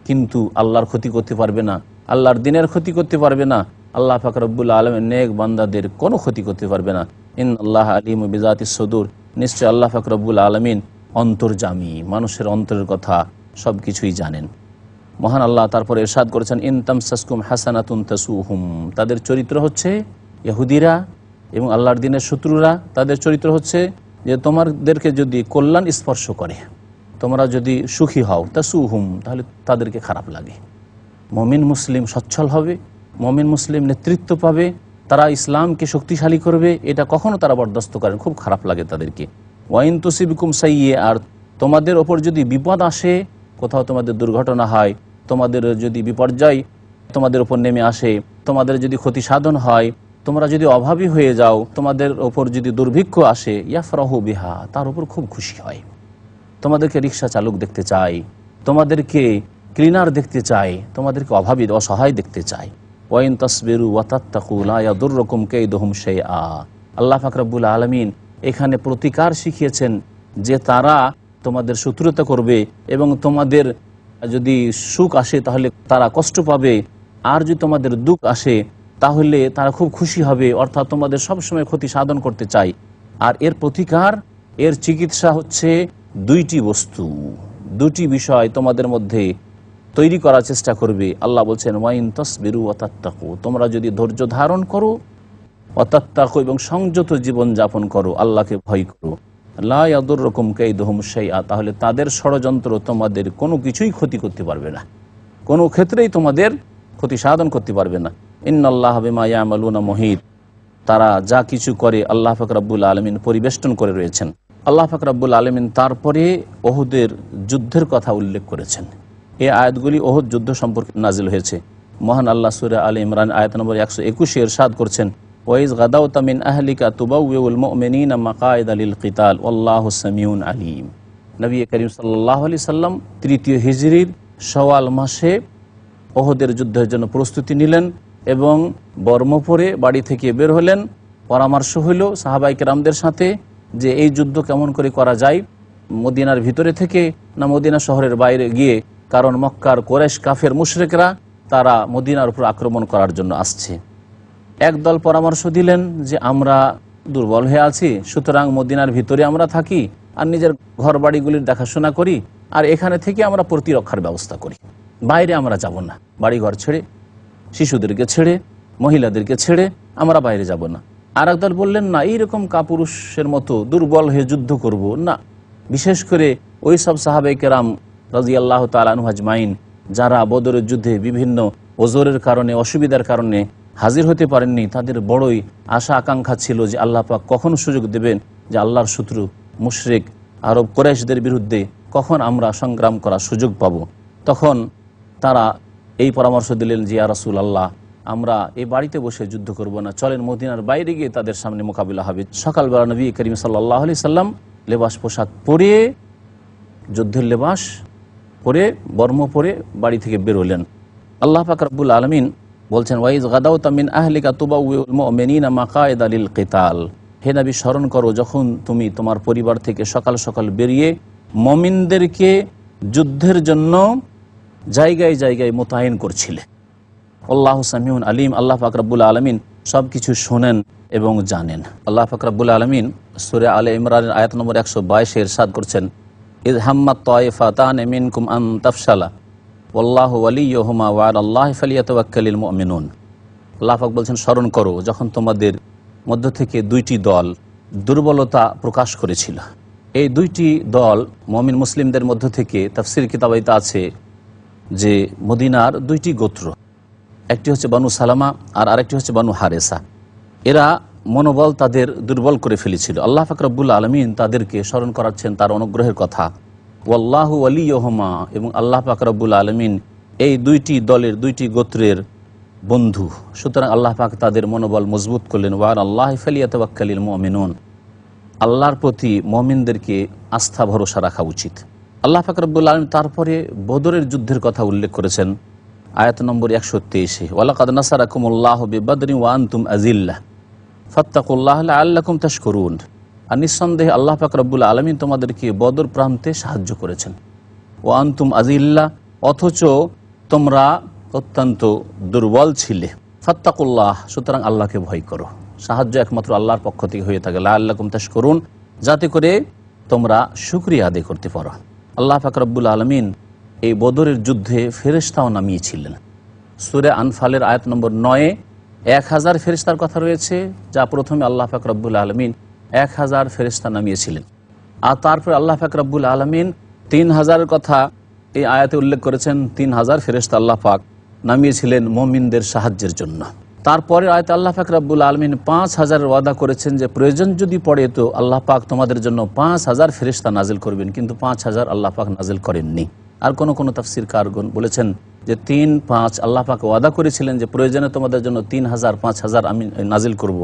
কিন্তু আল্লাহর ক্ষতি করতে পারবে না, আল্লাহর দিনের ক্ষতি করতে পারবে না, আল্লাহ পাক রব্বুল আলামিন নেক বান্দাদের কোনো ক্ষতি করতে পারবে না। ইন্নাল্লাহ আলিমু বিযাতিস সুদূর, নিশ্চয় আল্লাহ পাক রব্বুল আলামিন অন্তর্যামী, মানুষের অন্তরের কথা সব কিছুই জানেন। মহান আল্লাহ তারপরে ইরশাদ করেছেন, ইন তামসাসকুম হাসানাতুন তাসুহুম, তাদের চরিত্র হচ্ছে ইহুদিরা এবং আল্লাহর দিনের শত্রুরা, তাদের চরিত্র হচ্ছে যে তোমাদেরকে যদি কল্যাণ স্পর্শ করে, তোমরা যদি সুখী হও, তাসুহুম, তাহলে তাদেরকে খারাপ লাগে। মুমিন মুসলিম সচ্ছল হবে, মুমিন মুসলিম নেতৃত্ব পাবে, তারা ইসলামকে শক্তিশালী করবে, এটা কখনো তারা বরদাস্ত করেন, খুব খারাপ লাগে তাদেরকে। ওয়াইন তুসিবিকুম সাইয়্যা, আর তোমাদের ওপর যদি বিপদ আসে, কোথাও তোমাদের দুর্ঘটনা হয়, তোমাদের যদি বিপর্যয় তোমাদের ওপর নেমে আসে, তোমাদের যদি ক্ষতি সাধন হয়, তোমরা যদি অভাবী হয়ে যাও, তোমাদের ওপর যদি দুর্ভিক্ষ আসে, ইয়াফরাহু বিহা, তার উপর খুব খুশি হয়। তোমাদেরকে রিক্সা চালক দেখতে চাই, তোমাদেরকে ক্লিনার দেখতে চাই, তোমাদেরকে অভাবী অসহায় দেখতে চাই। ওয়াইন তাসবিরু ওয়া তাত্তাকু লা ইয়াদুররুকুম কাইদুহুম শাইআ, আল্লাহ পাক রব্বুল আলামিন এখানে প্রতিকার শিখিয়েছেন যে তারা তোমাদের শত্রুতা করবে এবং তোমাদের যদি সুখ আসে তাহলে তারা কষ্ট পাবে, আর যদি তোমাদের দুঃখ আসে তাহলে তারা খুব খুশি হবে, অর্থাৎ তোমাদের সবসময় ক্ষতি সাধন করতে চাই। আর এর প্রতিকার, এর চিকিৎসা হচ্ছে দুইটি বস্তু, দুটি বিষয় তোমাদের মধ্যে তৈরি করার চেষ্টা করবে। আল্লাহ বলছেন ওয়াইন তাসবিরু ওয়া তাত্তাকু, তোমরা যদি ধৈর্য ধারণ করো, ওয়া তাত্তাকু এবং সংযত জীবন যাপন করো, আল্লাহকে ভয় করো, লা ইয়াদুররুকুম কাইদুহুম শাইআ, তাহলে তাদের ষড়যন্ত্র তোমাদের কোনো কিছুই ক্ষতি করতে পারবে না, কোনো ক্ষেত্রেই তোমাদের ক্ষতি সাধন করতে পারবে না। ইন্নাল্লাহা বিমা ইয়ামালুনা মুহিত, তারা যা কিছু করে আল্লাহ পাক রব্বুল আলামিন পরিবেষ্টন করে রয়েছেন। আল্লাহ পাক রব্বুল আলামিন তারপরে ওহুদের যুদ্ধের কথা উল্লেখ করেছেন। এই আয়াতগুলি ওহুদ যুদ্ধ সম্পর্কে নাজিল হয়েছে। মহান আল্লাহ সূরা আলে ইমরান আয়াত নম্বর 121 ইরশাদ করছেন, ওয়াইজ গাদাউতা মিন আহলিকা তুবাউউল মুমিনিনা মাকাইদা লিল কিতাল ওয়াল্লাহু সামিউন আলিম। নবী করিম সাল্লাল্লাহু আলাইহি সাল্লাম তৃতীয় হিজরির শাওয়াল মাসে ওহুদের যুদ্ধের জন্য প্রস্তুতি নিলেন এবং বর্ম পরে বাড়ি থেকে বের হলেন। পরামর্শ হইল সাহাবায়ে কেরামদের সাথে যে এই যুদ্ধ কেমন করে করা যায়, মদিনার ভিতরে থেকে না মদিনা শহরের বাইরে গিয়ে, কারণ মক্কার কুরাইশ কাফের মুশরিকরা তারা মদিনার উপর আক্রমণ করার জন্য আসছে। একদল পরামর্শ দিলেন যে আমরা দুর্বল হয়ে আছি, সুতরাং মদিনার ভিতরে আমরা থাকি আর নিজের ঘর বাড়িগুলির দেখাশোনা করি, আর এখানে থেকে আমরা প্রতিরক্ষার ব্যবস্থা করি, বাইরে আমরা যাব না, বাড়িঘর ছেড়ে, শিশুদেরকে ছেড়ে, মহিলাদেরকে ছেড়ে আমরা বাইরে যাব না। আর একদল বললেন না, এইরকম কাপুরুষের মতো দুর্বল হয়ে যুদ্ধ করব না। বিশেষ করে ওই সব সাহাবায়ে কেরাম রাদিয়াল্লাহু তাআলা আনহু আজমাইন যারা বদরের যুদ্ধে বিভিন্ন ওজরের কারণে, অসুবিধার কারণে হাজির হতে পারেননি, তাদের বড়ই আশা আকাঙ্ক্ষা ছিল যে আল্লাহ পাক কখন সুযোগ দেবেন যে আল্লাহর শত্রু মুশরিক আরব কুরাইশদের বিরুদ্ধে কখন আমরা সংগ্রাম করার সুযোগ পাব। তখন তারা এই পরামর্শ দিলেন যে ইয়া রাসূলুল্লাহ, আমরা এই বাড়িতে বসে যুদ্ধ করব না, চলেন মদিনার বাইরে গিয়ে তাদের সামনে মোকাবিলা হবে। সকালবেলা নবী করিম সাল্লাল্লাহু আলাইহি সাল্লাম লেবাস পোশাক পরে, যুদ্ধের লেবাস পরে, বর্ম পরে বাড়ি থেকে বের হলেন। আল্লাহ পাক রব্বুল আলামিন বলছেন ওয়াইজ গাদাউতা মিন আহলিকা তুবাউউল মুমিনিনা মাকাইদা লিল কিতাল, হে নবী স্মরণ করো যখন তুমি তোমার পরিবার থেকে সকাল সকাল বেরিয়ে মুমিনদেরকে যুদ্ধের জন্য জায়গায় জায়গায় মোতায়েন করছিলে। আল্লাহু সামিউন আলিম, আল্লাহ পাক রব্বুল আলামিন সব কিছু শোনেন এবং জানেন। আল্লাহ পাক রব্বুল আলামিন সূরা আলে ইমরানের আয়াত নম্বর 122 ইরশাদ করছেন, ইয হাম্মাত তায়ফাতান মিনকুম আন তাফশালা ওয়াল্লাহু ওয়ালিয়্যুহুমা ওয়া আলাল্লাহি ফালিয়াতাওয়াক্কালিল মুমিনুন। আল্লাহ পাক বলছেন স্মরণ করো যখন তোমাদের মধ্য থেকে দুইটি দল দুর্বলতা প্রকাশ করেছিল। এই দুইটি দল মুমিন মুসলিমদের মধ্য থেকে তাফসীর কিতাবাইতে আছে যে মদিনার দুইটি গোত্র, একটি হচ্ছে বানু সালামা আর আরেকটি হচ্ছে বানু হারেসা। এরা মনোবল তাদের দুর্বল করে ফেলেছিল। আল্লাহ পাক রব্বুল আলামিন তাদেরকে স্মরণ করাচ্ছেন তার অনুগ্রহের কথা, ওয়াল্লাহু ওয়ালিয়্যুহুমা, এবং আল্লাহ পাক রব্বুল আলামিন এই দুইটি দলের, দুইটি গোত্রের বন্ধু। সুতরাং আল্লাহ পাক তাদের মনোবল মজবুত করলেন। ওয়া আলাল্লাহি ফালিয়াতাওয়াক্কালিল মুমিনুন, আল্লাহর প্রতি মুমিনদেরকে আস্থা ভরসা রাখা উচিত। আল্লাহ পাক রব্বুল আলামিন তারপরে বদরের যুদ্ধের কথা উল্লেখ করেছেন আয়াত নম্বর 123, ওয়ালাকাদ নাসারাকুমুল্লাহু বিবদরিন ওয়া আনতুম আযিল্লাহ ফাত্তাকুল্লাহা লাআল্লাকুম তাশকুরুন। আর নিঃসন্দেহে আল্লাহ পাক রব্বুল আলামিন তোমাদেরকে বদর প্রান্তে সাহায্য করেছেন। ওয়া আনতুম আযিল্লাহ, অথচ তোমরা অত্যন্ত দুর্বল ছিলে। ফাত্তাকুল্লাহ, সুতরাং আল্লাহকে ভয় করো। সাহায্য একমাত্র আল্লাহর পক্ষ থেকে হয়ে থাকে। লাআল্লাকুম তাশকুরুন, যাতে করে তোমরা শুকরিয়া আদায় করতে পারো। আল্লাহ পাক রব্বুল আলামিন এই বদরের যুদ্ধে ফেরেশতাও নামিয়েছিলেন। সূরা আনফালের আয়াত নম্বর 9 1000 ফেরেশতার কথা রয়েছে, যা প্রথমে আল্লাহ পাক রব্বুল আলামিন 1000 ফেরেশতা নামিয়েছিলেন। আর তারপর আল্লাহ পাক রব্বুল আলামিন 3000 কথা এই আয়াতে উল্লেখ করেছেন। 3000 ফেরেশতা আল্লাহ পাক নামিয়েছিলেন মুমিনদের সাহায্যের জন্য। তারপরে আয়াতে আল্লাহ পাক রব্বুল আলামিন 5000 ওয়াদা করেছেন যে প্রয়োজন যদি পড়ে তো আল্লাহ পাক তোমাদের জন্য 5000 ফেরেশতা নাজিল করবেন, কিন্তু 5000 আল্লাহ পাক নাজিল করেননি। আর কোন কোন তাফসীরকারগণ বলেছেন যে 3-5 আল্লাহ পাক ওয়াদা করেছিলেন যে প্রয়োজনে তোমাদের জন্য 3000 5000 আমি নাজিল করব,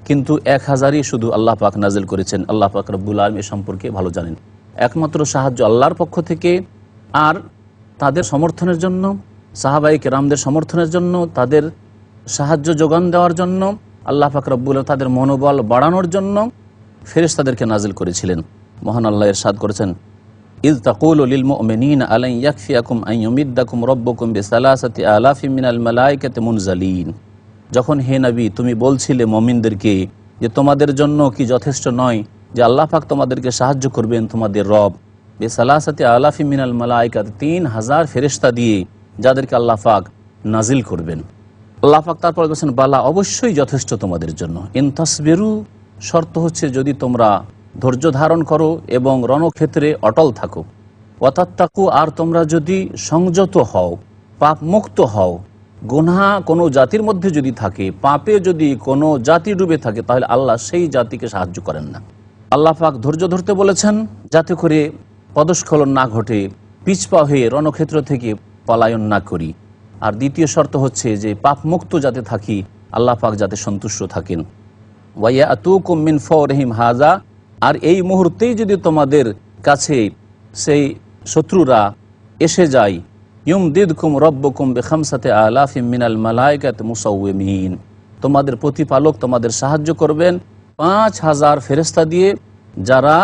কিন্তু 1000ই শুধু আল্লাহ পাক নাজিল করেছেন। আল্লাহ পাক রব্বুল আলামিন সম্পর্কে ভালো জানেন। একমাত্র সাহায্য আল্লাহর পক্ষ থেকে, আর তাদের সমর্থনের জন্য, সাহাবায়ে কেরামদের সমর্থনের জন্য, তাদের সাহায্য যোগান দেওয়ার জন্য, আল্লাহ পাক রব্বুল আলামিন তাদের মনোবল বাড়ানোর জন্য ফেরেশতাদেরকে নাজিল করেছিলেন। মহান আল্লাহ ইরশাদ করেছেন, ইয তাকুলু লিল মুমিনিনা আলান ইয়াকফিয়াকুম আন ইউমিদ্দাকুম রাব্বুকুম বিসালাসাতি আলাফিন মিনাল মালায়েকাতি মুনজালিন। যখন হে নবী তুমি বলছিলে মুমিনদেরকে যে তোমাদের জন্য কি যথেষ্ট নয় যে আল্লাহ পাক তোমাদেরকে সাহায্য করবেন তোমাদের রব বিসালাসাতি আলাফি মিনাল মালাইকাত 3000 ফেরেশতা দিয়ে যাদেরকে আল্লাহ পাক নাজিল করবেন। আল্লাহ পাক তারপর বলেছেন বালা অবশ্যই যথেষ্ট তোমাদের জন্য। ইন তাসবিরু শর্ত হচ্ছে যদি তোমরা ধৈর্য ধারণ করো এবং রণক্ষেত্রে অটল থাকো, ওয়াতাত্তাকু আর তোমরা যদি সংযত হও, পাপ মুক্ত হও। গুনাহ কোনো জাতির মধ্যে যদি থাকে, পাপে যদি কোনো জাতি ডুবে থাকে, তাহলে আল্লাহ সেই জাতিকে সাহায্য করেন না। আল্লাহ পাক ধৈর্য ধরতে বলেছেন যাতে করে পদস্খলন না ঘটে, পিছপা হয়ে রণক্ষেত্র থেকে পলায়ন না করি। আর দ্বিতীয় শর্ত হচ্ছে যে পাপ মুক্ত যাতে থাকি, আল্লাহ পাক যাতে সন্তুষ্ট থাকেন। ওয়ায়াতুকুম মিন ফাওরিহিম হাযা আর এই মুহূর্তেই যদি তোমাদের কাছে সেই শত্রুরা এসে যায়, ইউমদিদকুম রব্বুকুম বিখামসাতি আলাফিম মিনাল মালাইকাতি মুসাওয়িমিন তোমাদের প্রতিপালক তোমাদের সাহায্য করবেন 5000 ফেরেশতা দিয়ে যারা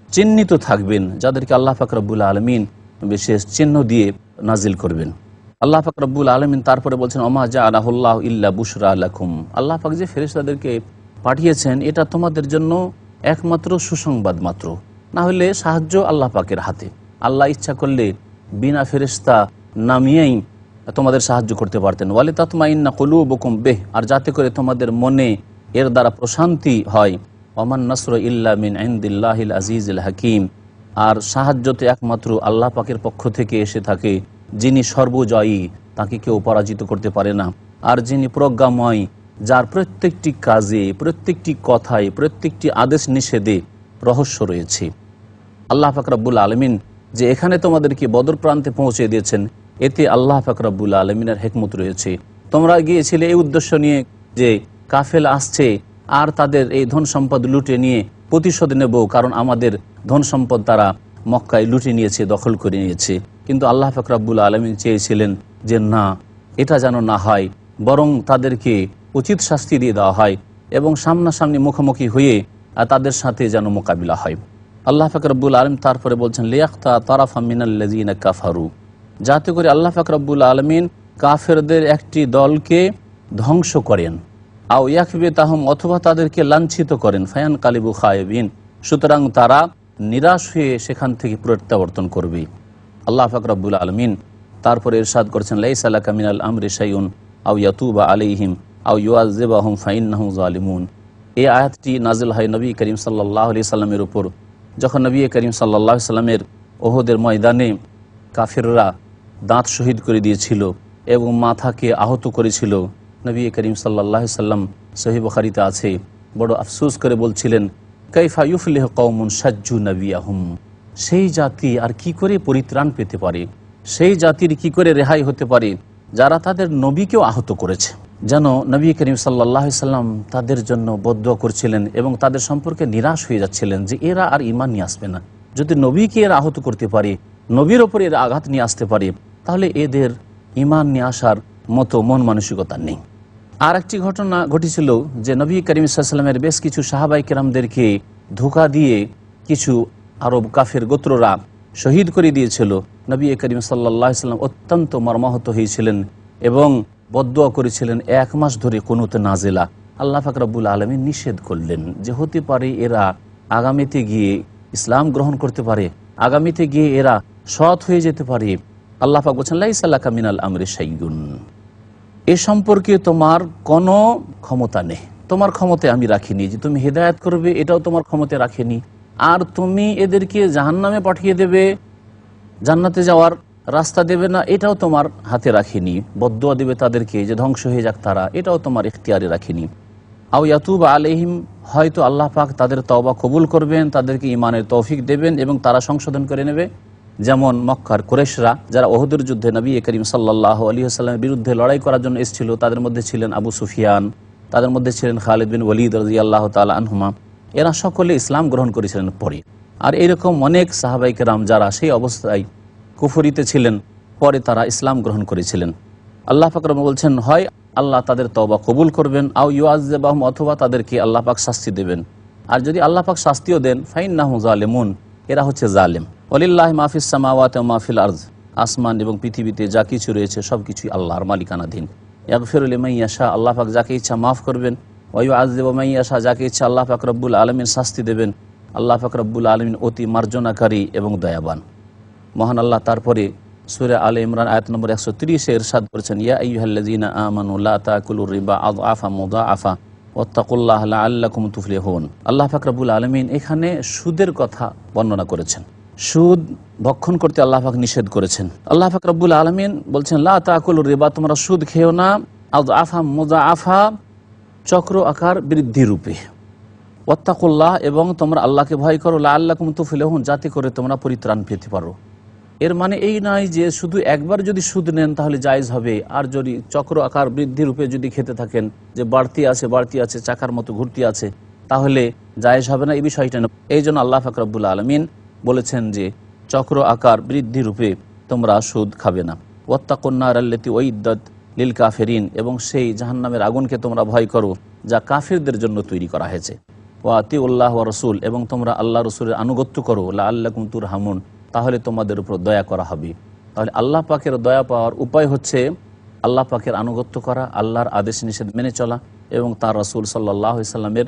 চিহ্নিত থাকবেন, যাদেরকে আল্লাহ পাক রব্বুল আলামিন বিশেষ চিহ্ন দিয়ে নাজিল করবেন। আল্লাহ পাক রব্বুল আলামিন তারপরে বলছেন ওমা জাআলাহুল্লাহু ইল্লা বুশরা লাকুম আল্লাহ পাক যে ফেরেশতাদেরকে পাঠিয়েছেন এটা তোমাদের জন্য একমাত্র সুসংবাদ মাত্র, না হলে সাহায্য আল্লাহ পাকের হাতে। আল্লাহ ইচ্ছা করলে বিনা ফেরেশতা নামিয়েই তোমাদের সাহায্য করতে পারতেন। ওয়ালি তাতমাইন্না কুলুবুকুম বিহ আর যাতে করে তোমাদের মনে এর দ্বারা প্রশান্তি হয়। ওমান নাসরু ইল্লা মিন ইনদিল্লাহিল আজিজিল হাকিম আর সাহায্য তো একমাত্র আল্লাহ পাকের পক্ষ থেকে এসে থাকে, যিনি সর্বজয়ী, তাকে কেউ পরাজিত করতে পারে না। আর যিনি প্রজ্ঞাময়, যার প্রত্যেকটি কাজে, প্রত্যেকটি কথায়, প্রত্যেকটি আদেশ নিষেধে রহস্য রয়েছে। আল্লাহ পাক রব্বুল আলামিন যে এখানে তোমাদেরকে বদর প্রান্তে পৌঁছে দিয়েছেন, এতে আল্লাহ পাক রব্বুল আলামিনের হিকমত রয়েছে। তোমরা গিয়েছিলে এই উদ্দেশ্য নিয়ে যে কাফেলা আসছে আর তাদের এই ধন সম্পদ লুটে নিয়ে প্রতিশোধ নেব, কারণ আমাদের ধন সম্পদ তারা মক্কায় লুটে নিয়েছে, দখল করে নিয়েছে। কিন্তু আল্লাহ পাক রব্বুল আলামিন চেয়েছিলেন যে না, এটা যেন না হয়, বরং তাদেরকে উচিত শাস্তি দিয়ে দেওয়া হয় এবং সামনাসামনি মুখোমুখি হয়ে তাদের সাথে যেন মোকাবিলা হয়। আল্লাহ পাক রব্বুল আলামিন তারপরে বলছেন লিয়াক্তা তারাফা মিনাল্লাযিনা কাফারু যাতে করে আল্লাহ পাক রব্বুল আলামিন কাফেরদের একটি দলকে ধ্বংস করেন, আও ইয়াকবিতাহুম অথবা তাদেরকে লাঞ্ছিত করেন, ফায়ান কালিবু খায়বিন সুতরাং তারা নিরাশ হয়ে সেখান থেকে প্রত্যাবর্তন করবে। আল্লাহ পাক রব্বুল আলামিন তারপরে ইরশাদ করেছেন লাইসা লাকা মিনাল আমরি শাইউন আও ইয়াতুবা আলাইহিম আও ইউআযিবাহুম ফাইন্নাহুম যালিমুন। এই আয়াতটি নাজিল হয় নবী করিম সাল্লাল্লাহু আলাইহি সাল্লামের উপর, যখন নবী করিম সাল্লাল্লাহু আলাইহি সাল্লামের ওহদের ময়দানে কাফিররা দাঁত শহীদ করে দিয়েছিল এবং মাথাকে আহত করেছিল। নবী করিম সাল্লাল্লাহু আলাইহি সাল্লাম সহিহ বুখারীতে আছে, বড় আফসোস করে বলছিলেন কাইফা ইউফলিহু কওমুন সাজ্জু নবিয়াহুম সেই জাতি আর কি করে পরিত্রাণ পেতে পারে, সেই জাতির কি করে রেহাই হতে পারে যারা তাদের নবীকেও আহত করেছে। যেন নবী করিম সাল্লাল্লাহু আলাইহি সাল্লাম তাদের জন্য বদদুয়া করছিলেন এবং তাদের সম্পর্কে নিরাশ হয়ে যাচ্ছিলেন যে এরা আর ঈমান নিয়ে আসবে না। যদি নবীকে এরা আহত করতে পারে, নবীর ওপর এরা আঘাত নিয়ে আসতে পারে, তাহলে এদের ঈমান নিয়ে আসার মতো মন মানসিকতা নেই। আর একটি ঘটনা ঘটেছিল যে নবী করিম সাল্লাল্লাহু আলাইহি সাল্লামের বেশ কিছু সাহাবায়ে কেরামদেরকে ধোঁকা দিয়ে কিছু আরব কাফের গোত্ররা শহীদ করে দিয়েছিল। নবী করিম সাল্লাল্লাহু আলাইহি সাল্লাম অত্যন্ত মর্মাহত হয়েছিলেন এবং বদদুয়া করেছিলেন 1 মাস ধরে কুনুতে নাজিলা। আল্লাহ পাক রব্বুল আলামিন নিষেধ করলেন যে হতে পারে এরা আগামীতে গিয়ে ইসলাম গ্রহণ করতে পারে, আগামীতে গিয়ে এরা সৎ হয়ে যেতে পারে। আল্লাহ পাক বলেন লাইসা লাকা মিনাল আমরি শাইউন এ সম্পর্কে তোমার কোনো ক্ষমতা নেই, তোমার ক্ষমতায় আমি রাখিনি। যে তুমি হিদায়াত করবে এটাও তোমার ক্ষমতায় রাখিনি, আর তুমি এদেরকে জাহান্নামে পাঠিয়ে দেবে, জান্নাতে যাওয়ার রাস্তা দেবে না, এটাও তোমার হাতে রাখিনি। বদদুয়া দেবে তাদেরকে যে ধ্বংস হয়ে যাক তারা, এটাও তোমার ইখতিয়ারে রাখিনি। আও ইয়াতুবা আলাইহিম হয়তো আল্লাহ পাক তাদের তওবা কবুল করবেন, তাদেরকে ঈমানের তৌফিক দেবেন এবং তারা সংশোধন করে নেবে। যেমন মক্কার কুরাইশরা যারা উহুদের যুদ্ধে নবী করিম সাল্লাল্লাহু আলাইহি ওয়াসাল্লামের বিরুদ্ধে লড়াই করার জন্য এসেছিল, তাদের মধ্যে ছিলেন আবু সুফিয়ান, তাদের মধ্যে ছিলেন খালিদ বিন ওয়ালিদ রাদিয়াল্লাহু তাআলা আনহুমা, এরা সকলে ইসলাম গ্রহণ করেছিলেন পরে। আর এরকম অনেক সাহাবায়ে কেরাম যারা সেই অবস্থায় কুফরিতে ছিলেন, পরে তারা ইসলাম গ্রহণ করেছিলেন। আল্লাহ পাক বলছেন হয় আল্লাহ তাদের তওবা কবুল করবেন, আও ইউআযিবাহুম অথবা তাদেরকে আল্লাহ পাক শাস্তি দেবেন। আর যদি আল্লাহ পাক শাস্তিও দেন ফাইন্নাহুম যালিমুন এরা হচ্ছে জালেম। ওয়ালিল্লাহি মা ফিস সামাওয়াতি ওয়া মা ফিল আরদ আসমান এবং পৃথিবীতে যা কিছু রয়েছে সব কিছুই আল্লাহর মালিকানাধীন। ইয়াগফিরু লিমান ইয়াশা, আল্লাহ পাক যাকে ইচ্ছা মাফ করবেন, ওয়া ইউআযযিবু মান ইয়াশা, যাকে ইচ্ছা আল্লাহ পাক রব্বুল আলামিন শাস্তি দেবেন। আল্লাহ পাক রব্বুল আলামিন অতি মার্জনাকারী এবং দয়াবান। মহান আল্লাহ তারপরে সূরা আলে ইমরান আয়াত নম্বর 130 ইরশাদ করেছেন, ইয়া আইয়ুহাল্লাযীনা আমানু লা তাকুলুর রিবা আযআফা মুযাআফা ওয়াত্তাকুল্লাহা লাআল্লাকুম তুফলিহুন। আল্লাহ পাক রব্বুল আলামিন এখানে সুদের কথা বর্ণনা করেছেন। সুদ ভক্ষণ করতে আল্লাহ পাক নিষেধ করেছেন। আল্লাহ পাক রব্বুল আলামিন বলছেন, লা তাকুলুর রিবা, তোমরা সুদ খেও না, আযআফা মুযাআফা, চক্র আকার বৃদ্ধি রূপে, ওয়াত্তাকুল্লাহ, এবং তোমরা আল্লাহকে ভয় করো, লাআল্লাকুম তুফলিহুন, যাতে করে তোমরা পরিত্রাণ পেতে পারো। এর মানে এই নয় যে শুধু একবার যদি সুদ নেন তাহলে জায়েজ হবে, আর যদি চক্র আকার বৃদ্ধি রূপে যদি খেতে থাকেন, যে বাড়তি আছে চাকার মতো ঘুরতি আছে, তাহলে জায়েজ হবে না, এই বিষয়টা না। এই জন্য আল্লাহ পাক রব্বুল আলামিন বলেছেন যে চক্র আকার বৃদ্ধি রূপে তোমরা সুদ খাবে না। ওয়াত্তাকুন নার আল্লাতী উইদ্দাত লিল কাফিরিন, এবং সেই জাহান্নামের আগুনকে তোমরা ভয় করো যা কাফিরদের জন্য তৈরি করা হয়েছে। ওয়া আতিউল্লাহ ওয়া রাসূল, এবং তোমরা আল্লাহ রাসূলের আনুগত্য করো, লাআল্লাকুম তুরহামুন, তাহলে তোমাদের উপর দয়া করা হবে। তাহলে আল্লাহ পাকের দয়া পাওয়ার উপায় হচ্ছে আল্লাহ পাকের আনুগত্য করা, আল্লাহর আদেশ নিষেধ মেনে চলা, এবং তার রাসূল সাল্লাল্লাহু আলাইহি সাল্লামের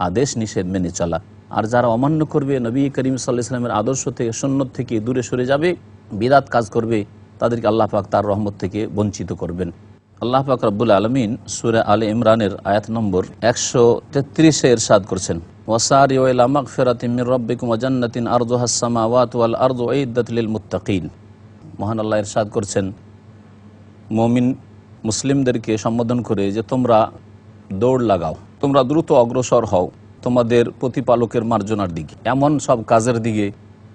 আদেশ নিষেধ মেনে চলা। আর যারা অমান্য করবে, নবী করিম সাল্লাল্লাহু আলাইহি সাল্লামের আদর্শ থেকে, সুন্নত থেকে দূরে সরে যাবে, বিদআত কাজ করবে, তাদেরকে আল্লাহ পাক তার রহমত থেকে বঞ্চিত করবেন। আল্লাহ পাক রব্বুল আলামিন সূরা আলে ইমরানের আয়াত নম্বর 133 ইরশাদ করছেন, ওয়াসারিউ ইলা মাগফিরাতিন মির রাব্বিকুম ওয়া জান্নাতিন আরদুহাস সামাওয়াতু ওয়াল আরদু উইদ্দাত লিল মুত্তাকিন। মহান আল্লাহ ইরশাদ করছেন মুমিন মুসলিমদেরকে সম্বোধন করে যে তোমরা দৌড় লাগাও, তোমরা দ্রুত অগ্রসর হও তোমাদের প্রতিপালকের মার্জনার দিকে, এমন সব কাজের দিকে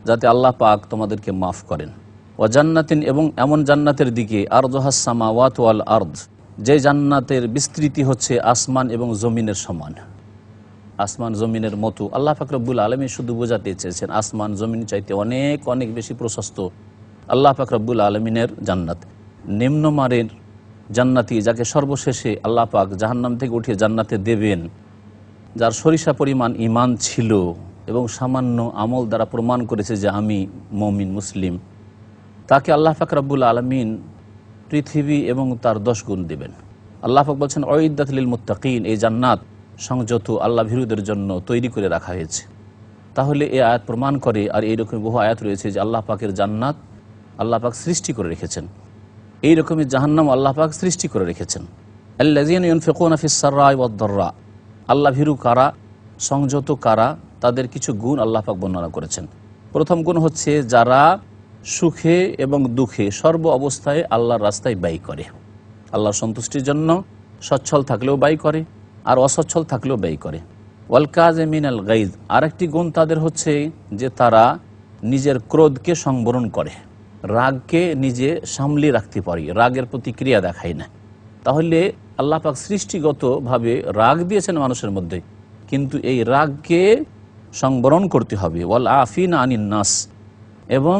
যাতে আল্লাহ পাক তোমাদেরকে মাফ করেন। ওয়া জান্নাতিন, এবং এমন জান্নাতের দিকে, আরদুহাস সামাওয়াতু ওয়াল আরদ, যে জান্নাতের বিস্তৃতি হচ্ছে আসমান এবং জমিনের সমান, আসমান জমিনের মতো। আল্লাহ পাক রব্বুল আলামিন শুধু বোঝাতে চেয়েছেন আসমান জমিন চাইতে অনেক অনেক বেশি প্রশস্ত আল্লাহ পাক রব্বুল আলামিনের জান্নাত। নিম্নমানের জান্নাতি, যাকে সর্বশেষে আল্লাহ পাক জাহান্নাম থেকে উঠিয়ে জান্নাতে দেবেন, যার সরিষা পরিমাণ ঈমান ছিল এবং সামান্য আমল দ্বারা প্রমাণ করেছে যে আমি মুমিন মুসলিম, তাকে আল্লাহ পাক রব্বুল আলামিন পৃথিবী এবং তার 10 গুণ দেবেন। আল্লাহ পাক বলছেন উইদ্দাত লিল মুত্তাকিন, এই জান্নাত সংযত আল্লাহ ভীরুদের জন্য তৈরি করে রাখা হয়েছে। তাহলে এই আয়াত প্রমাণ করে, আর এইরকম বহু আয়াত রয়েছে যে আল্লাহ পাকের জান্নাত আল্লাহ পাক সৃষ্টি করে রেখেছেন, এই রকমের জাহান্নাম আল্লাহ পাক সৃষ্টি করে রেখেছেন। আল্লাযীনা ইউনফিকুনা ফিস সাররাই ওয়াদ দাররা, আল্লাহ ভীরু কারা, সংযত কারা, তাদের কিছু গুণ আল্লাহ পাক বর্ণনা করেছেন। প্রথম গুণ হচ্ছে যারা সুখে এবং দুঃখে সর্ব অবস্থায় আল্লাহর রাস্তায় ব্যয় করে, আল্লাহর সন্তুষ্টির জন্য সচ্ছল থাকলেও ব্যয় করে আর অসচ্ছল থাকলেও ব্যয় করে। ওয়াল কাযিমিনাল গাইজ, আরেকটি গুণ তাদের হচ্ছে যে তারা নিজের ক্রোধকে সংবরণ করে, রাগকে নিজে সামলে রাখতে পারে, রাগের প্রতিক্রিয়া দেখায় না। তাহলে আল্লাহ পাক সৃষ্টিগতভাবে রাগ দিয়েছেন মানুষের মধ্যে, কিন্তু এই রাগকে সংবরণ করতে হবে। ওয়াল আফিনা আনিন নাস, এবং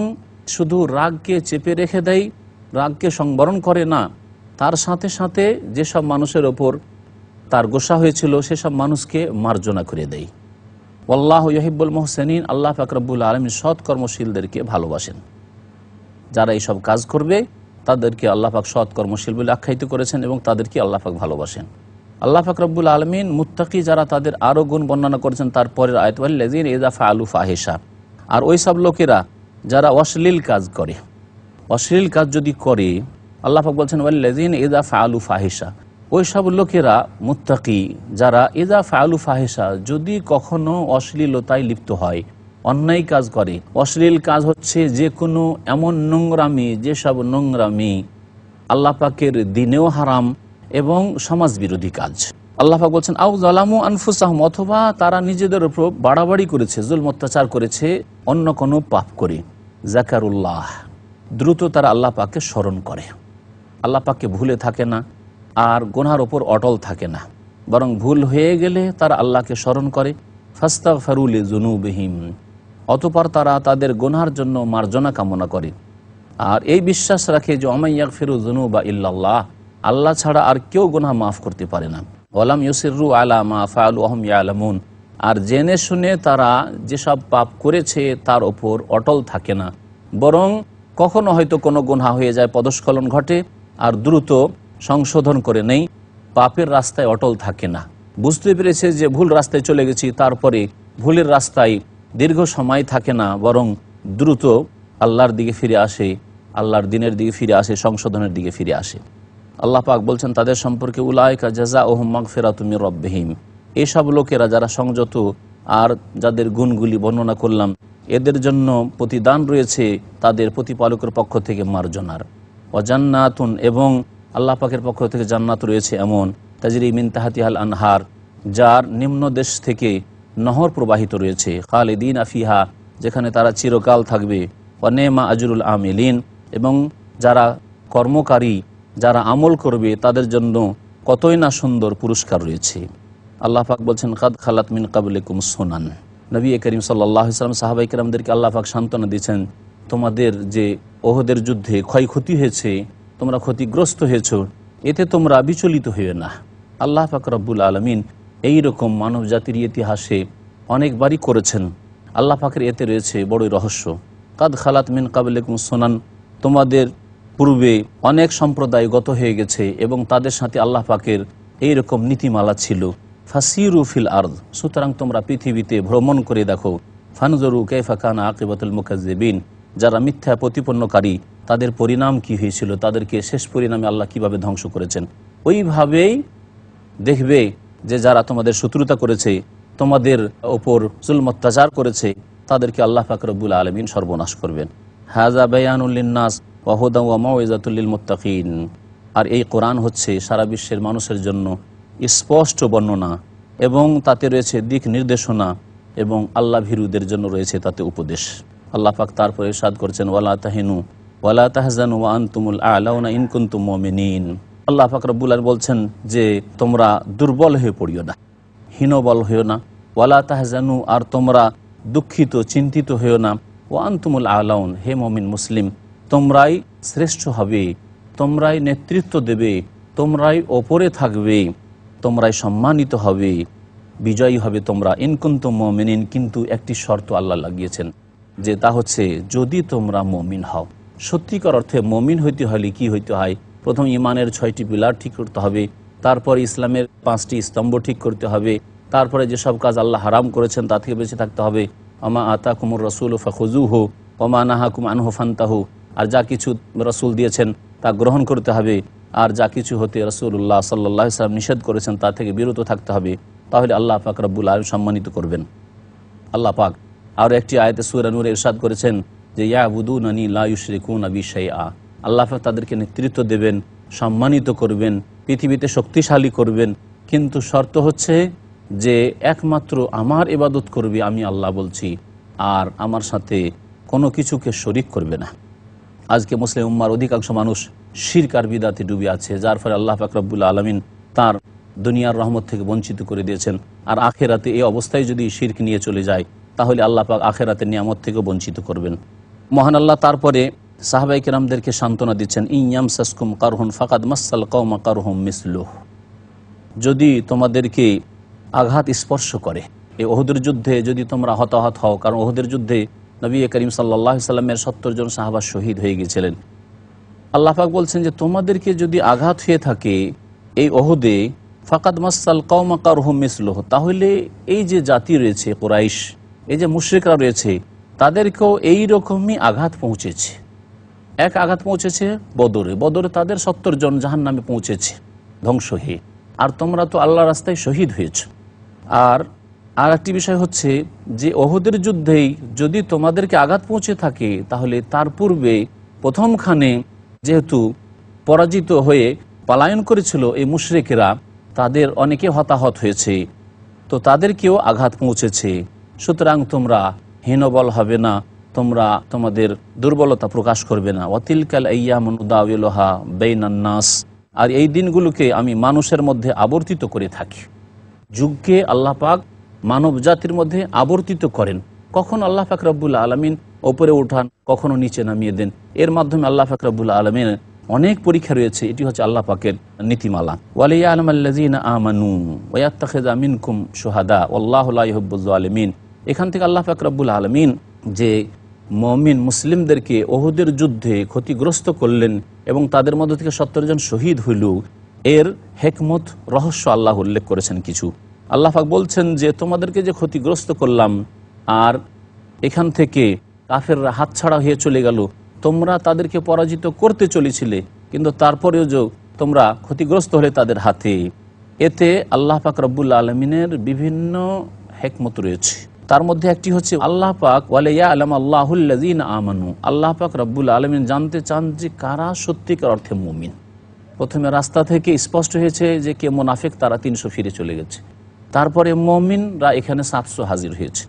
শুধু রাগকে চেপে রেখে দেয়, রাগকে সংবরণ করে না, তার সাথে সাথে যেসব মানুষের ওপর তার গোসা হয়েছিল সেসব মানুষকে মার্জনা করে দেয়। ওয়াল্লাহু ইউহিব্বুল মুহসিনিন, আল্লাহ পাক রব্বুল আলামিন সৎ কর্মশীলদেরকে ভালোবাসেন। যারা এইসব কাজ করবে তাদেরকে আল্লাহ পাক সৎ কর্মশীল বলে আখ্যায়িত করেছেন এবং তাদেরকে আল্লাহ পাক ভালোবাসেন। আল্লাহ পাক রব্বুল আলামিন মুত্তাকি যারা, তাদের আরও গুণ বর্ণনা করেছেন তারপরের আয়াত, ওয়াল্লাযীনা ইযা ফাআলু ফাহিশা, আর ওই সব লোকেরা যারা অশ্লীল কাজ করে, অশ্লীল কাজ যদি করে, আল্লাহ পাক বলছেন ওয়াল্লাযীনা ইযা ফাআলু ফাহিশা, ওই সব লোকেরা মুত্তাকি যারা ইযা ফাআলু ফাহিশা, যদি কখনো অশ্লীলতায় লিপ্ত হয়, অন্যায় কাজ করে। অশ্লীল কাজ হচ্ছে যে কোনো এমন নোংরামি, যেসব নোংরামি আল্লাহ পাকের দিনেও হারাম এবং সমাজ বিরোধী কাজ। আল্লাহ পাক বলছেন আও যালামু আনফুসাহুম, অথবা তারা নিজেদের উপর বাড়াবাড়ি করেছে, জুলম অত্যাচার করেছে অন্য কোনো পাপ করে। যাকারুল্লাহ, দ্রুত তারা আল্লাহ পাককে স্মরণ করে, আল্লাহ পাককে ভুলে থাকে না আর গুনার ওপর অটল থাকে না, বরং ভুল হয়ে গেলে তারা আল্লাহকে স্মরণ করে। ফাস্তাগফিরু লিযুনুবিহিম, অতঃপর তারা তাদের গুনার জন্য মার্জনা কামনা করে। আর এই বিশ্বাস রাখে যে ওয়া ইয়াগফিরু যুনুবা ইল্লাল্লাহ, আল্লাহ ছাড়া আর কেউ গুনাহ মাফ করতে পারে না। ওয়ালাম ইউসিররু আলা মা ফাআলু ওয়া হুম ইয়ালামুন, আর জেনে শুনে তারা যেসব পাপ করেছে তার ওপর অটল থাকে না, বরং কখনো হয়তো কোনো গুনাহ হয়ে যায়, পদস্খলন ঘটে, আর দ্রুত সংশোধন করে নেই, পাপের রাস্তায় অটল থাকে না। বুঝতে পেরেছে যে ভুল রাস্তায় চলে গেছি, তারপরে ভুলের রাস্তায় দীর্ঘ সময় থাকে না, বরং দ্রুত আল্লাহর দিকে ফিরে আসে, আল্লাহর দিনের দিকে ফিরে আসে, সংশোধনের দিকে ফিরে আসে। আল্লাহ পাক বলছেন তাদের সম্পর্কে উলাইকা জাযাউহুম মাগফিরাতুম মির রাব্বিহিম, এসব লোকেরা যারা সংযত আর যাদের গুণগুলি বর্ণনা করলাম, এদের জন্য প্রতিদান রয়েছে তাদের প্রতিপালকের পক্ষ থেকে মার্জনার। ওয়া জান্নাতুন, এবং আল্লাহ পাকের পক্ষ থেকে জান্নাত রয়েছে এমন, তাজরি মিন তাহতিহাল আনহার, যার নিম্ন দেশ থেকে নহর প্রবাহিত রয়েছে, খালিদিনা ফিহা, যেখানে তারা চিরকাল থাকবে। ওয়া নেমা আজরুল আমিলিন, এবং যারা কর্মকারী, যারা আমল করবে তাদের জন্য কতই না সুন্দর পুরস্কার রয়েছে। আল্লাহ পাক বলছেন কাদ খালাত মিন কাবলিকুম সুনান। নবী করিম সাল্লাল্লাহু আলাইহি ওয়াসাল্লাম সাহাবায়ে কেরামদেরকে আল্লাহ পাক সান্ত্বনা দিয়েছেন, তোমাদের যে ওহদের যুদ্ধে ক্ষয়ক্ষতি হয়েছে, তোমরা ক্ষতিগ্রস্ত হয়েছ, এতে তোমরা বিচলিত হইও না। আল্লাহ পাক রব্বুল আলামিন এই রকম মানব জাতির ইতিহাসে অনেকবারই করেছেন। আল্লাহ পাকের এতে রয়েছে বড়ই রহস্য। কাদ খালাত মিন কাবলিকুম সুনান, তোমাদের পূর্বে অনেক সম্প্রদায় গত হয়ে গেছে এবং তাদের সাথে আল্লাহ পাকের এইরকম নীতিমালা ছিল। ফাসিরু ফিল আরদ, সুতরাং তোমরা পৃথিবীতে ভ্রমণ করে দেখো। ফানজুরু কাইফা কানা আকিবাতুল মুকাজ্জিবিন, যারা মিথ্যা প্রতিপন্নকারী তাদের পরিণাম কি হয়েছিল, তাদেরকে শেষ পরিণামে আল্লাহ কিভাবে ধ্বংস করেছেন। ওইভাবেই দেখবে যে যারা তোমাদের শত্রুতা করেছে, তোমাদের ওপর জুলম অত্যাচার করেছে, তাদেরকে আল্লাহ পাক রব্বুল আলামিন সর্বনাশ করবেন। হাযা বায়ানুল লিন্নাস ওয়া হুদান ওয়া মাউইযাতুল লিল মুত্তাকিন, আর এই কোরআন হচ্ছে সারা বিশ্বের মানুষের জন্য স্পষ্ট বর্ণনা, এবং তাতে রয়েছে দিক নির্দেশনা, এবং আল্লাহ ভীরুদের জন্য রয়েছে তাতে উপদেশ। আল্লাহ পাক তারপরে ইরশাদ করছেন ওয়ালা তাহিনু ওয়ালা তাহজানু ওয়া আনতুমুল আ'লাউনা ইন কুনতুম মুমিনিন। আল্লাহ পাক রব্বুল আলামিন বলছেন যে তোমরা দুর্বল হয়ে পড়িও না, হীনবল হইও না। ওয়ালা তাহজানু, আর তোমরা দুঃখিত চিন্তিত হইও না। ওয়া আনতুমুল আ'লাউন, হে মুমিন মুসলিম, তোমরাই শ্রেষ্ঠ হবে, তোমরাই নেতৃত্ব দেবে, তোমরাই ওপরে থাকবে, তোমরাই সম্মানিত হবে, বিজয়ী হবে তোমরা। ইন কুনতুম মুমিনিন, কিন্তু একটি শর্ত আল্লাহ লাগিয়েছেন, যে তা হচ্ছে যদি তোমরা মুমিন হও। সত্যিকার অর্থে মুমিন হইতে হলে কি হইতে হয়? প্রথম ইমানের 6টি পিলার ঠিক করতে হবে, তারপর ইসলামের 5টি স্তম্ভ ঠিক করতে হবে, তারপরে যেসব কাজ আল্লাহ হারাম করেছেন তা থেকে বেঁচে থাকতে হবে। আমা আতাকুমুর রাসূলু ফাখুযুহু ওয়া মা নাহাকুম আনহু ফান্তাহু, আর যা কিছু রাসূল দিয়েছেন তা গ্রহণ করতে হবে, আর যা কিছু হতে রাসূলুল্লাহ সাল্লাল্লাহু আলাইহি ওয়াসাল্লাম নিষেধ করেছেন তা থেকে বিরত থাকতে হবে। তাহলে আল্লাহ পাক রব্বুল আলামিন সম্মানিত করবেন। আল্লাহ পাক আর একটি আয়াতে সূরা নূরে ইরশাদ করেছেন যে ইয়াবুদুনানি লা ইউশরিকুনা বি শাইআ, আল্লাহ পাক তাদেরকে নেতৃত্ব দেবেন, সম্মানিত করবেন, পৃথিবীতে শক্তিশালী করবেন, কিন্তু শর্ত হচ্ছে যে একমাত্র আমার ইবাদত করবে, আমি আল্লাহ বলছি, আর আমার সাথে কোনো কিছুকে শরিক করবে না। আজকে মুসলিম উম্মার অধিকাংশ মানুষ শিরক আর বিদআতে ডুবে আছে, যার ফলে আল্লাহ পাক রব্বুল আলামিন তার দুনিয়ার রহমত থেকে বঞ্চিত করে দিয়েছেন। আর আখেরাতে এই অবস্থায় যদি শিরক নিয়ে চলে যায়, তাহলে আল্লাহ পাক আখেরাতের নিয়ামত থেকে বঞ্চিত করবেন। মহান আল্লাহ তারপরে সাহাবায়ে কেরামদেরকে সান্ত্বনা দিচ্ছেন, ইয়ামসাসকুম কারহুন ফাকাদ মাসাল কওমা কারহুম মিসলুহ, যদি তোমাদেরকে আঘাত স্পর্শ করে, এই ওহদের যুদ্ধে যদি তোমরা হতাহত হও, কারণ ওহদের যুদ্ধে নবী করিম সাল্লাল্লাহু আলাইহি সাল্লামের 70 জন সাহাবা শহীদ হয়ে গিয়েছিলেন। আল্লাহ পাক বলছেন যে তোমাদেরকে যদি আঘাত হয়ে থাকে এই ওহদে, ফাকাদ মাসাল কওমা কারহুম মিসলুহ, তাহলে এই যে জাতি রয়েছে কুরাইশ, এই যে মুশরিকরা রয়েছে, তাদেরকেও এই রকমই আঘাত পৌঁছেছে। এক আঘাত পৌঁছেছে বদরে, বদরে তাদের 70 জন জাহান্নামে পৌঁছেছে ধ্বংস হয়ে, আর তোমরা তো আল্লাহর রাস্তায় শহীদ হয়েছ। আর একটি বিষয় হচ্ছে যে ওহদের যুদ্ধেই যদি তোমাদেরকে আঘাত পৌঁছে থাকে, তাহলে তার পূর্বে প্রথমখানে যেহেতু পরাজিত হয়ে পলায়ন করেছিল এই মুশরিকেরা, তাদের অনেকে হতাহত হয়েছে, তো তাদেরকেও আঘাত পৌঁছেছে। সুতরাং তোমরা হীনবল হবে না, তোমরা তোমাদের দুর্বলতা প্রকাশ করবে না। ওয়াতিলকাল আইয়ামু নুদাউলুহা বাইনান নাস, আর এই দিনগুলোকে আমি মানুষের মধ্যে আবর্তিত করে থাকি। যুগকে আল্লাহ পাক মানব জাতির মধ্যে আবর্তিত করেন, কখন আল্লাহ পাক রব্বুল আলামিন ওপরে উঠান, কখনো নিচে নামিয়ে দেন। এর মাধ্যমে আল্লাহ পাক রব্বুল আলামিন অনেক পরীক্ষা রয়েছে, এটি হচ্ছে আল্লাহ পাকের নীতিমালা। ওয়ালিয়ালামাল্লাযীনা আমানু ওয়া ইয়াত্তাখিযা মিনকুম শুহাদা ওয়াল্লাহু লা ইউহিব্বুয যালিমিন। এখান থেকে আল্লাহ পাক রব্বুল আলামিন যে মুমিন মুসলিমদেরকে ওহুদের যুদ্ধে ক্ষতিগ্রস্ত করলেন, এবং তাদের মধ্য থেকে 70 জন শহীদ হইল, এর হেকমত রহস্য আল্লাহ উল্লেখ করেছেন কিছু। আল্লাহ পাক বলছেন যে তোমাদেরকে যে ক্ষতিগ্রস্ত করলাম আর এখান থেকে কাফেররা হাতছাড়া হয়ে চলে গেল, তোমরা তাদেরকে পরাজিত করতে চলেছিলে, কিন্তু তারপরেও যে তোমরা ক্ষতিগ্রস্ত হলে তাদের হাতে, এতে আল্লাহ পাক রব্বুল আলমিনের বিভিন্ন হেকমত রয়েছে। তার মধ্যে একটি হচ্ছে আল্লাহ পাক ওয়ালিয়া আলম আল্লাহুল্লাযীনা আমানু, আল্লাহ পাক রব্বুল আলমিন জানতে চান যে কারা সত্যিকার অর্থে মুমিন। প্রথমে রাস্তা থেকে স্পষ্ট হয়েছে যে কে মুনাফিক, তারা 300 ফিরে চলে গেছে। তারপরে মুমিনরা এখানে 700 হাজির হয়েছে।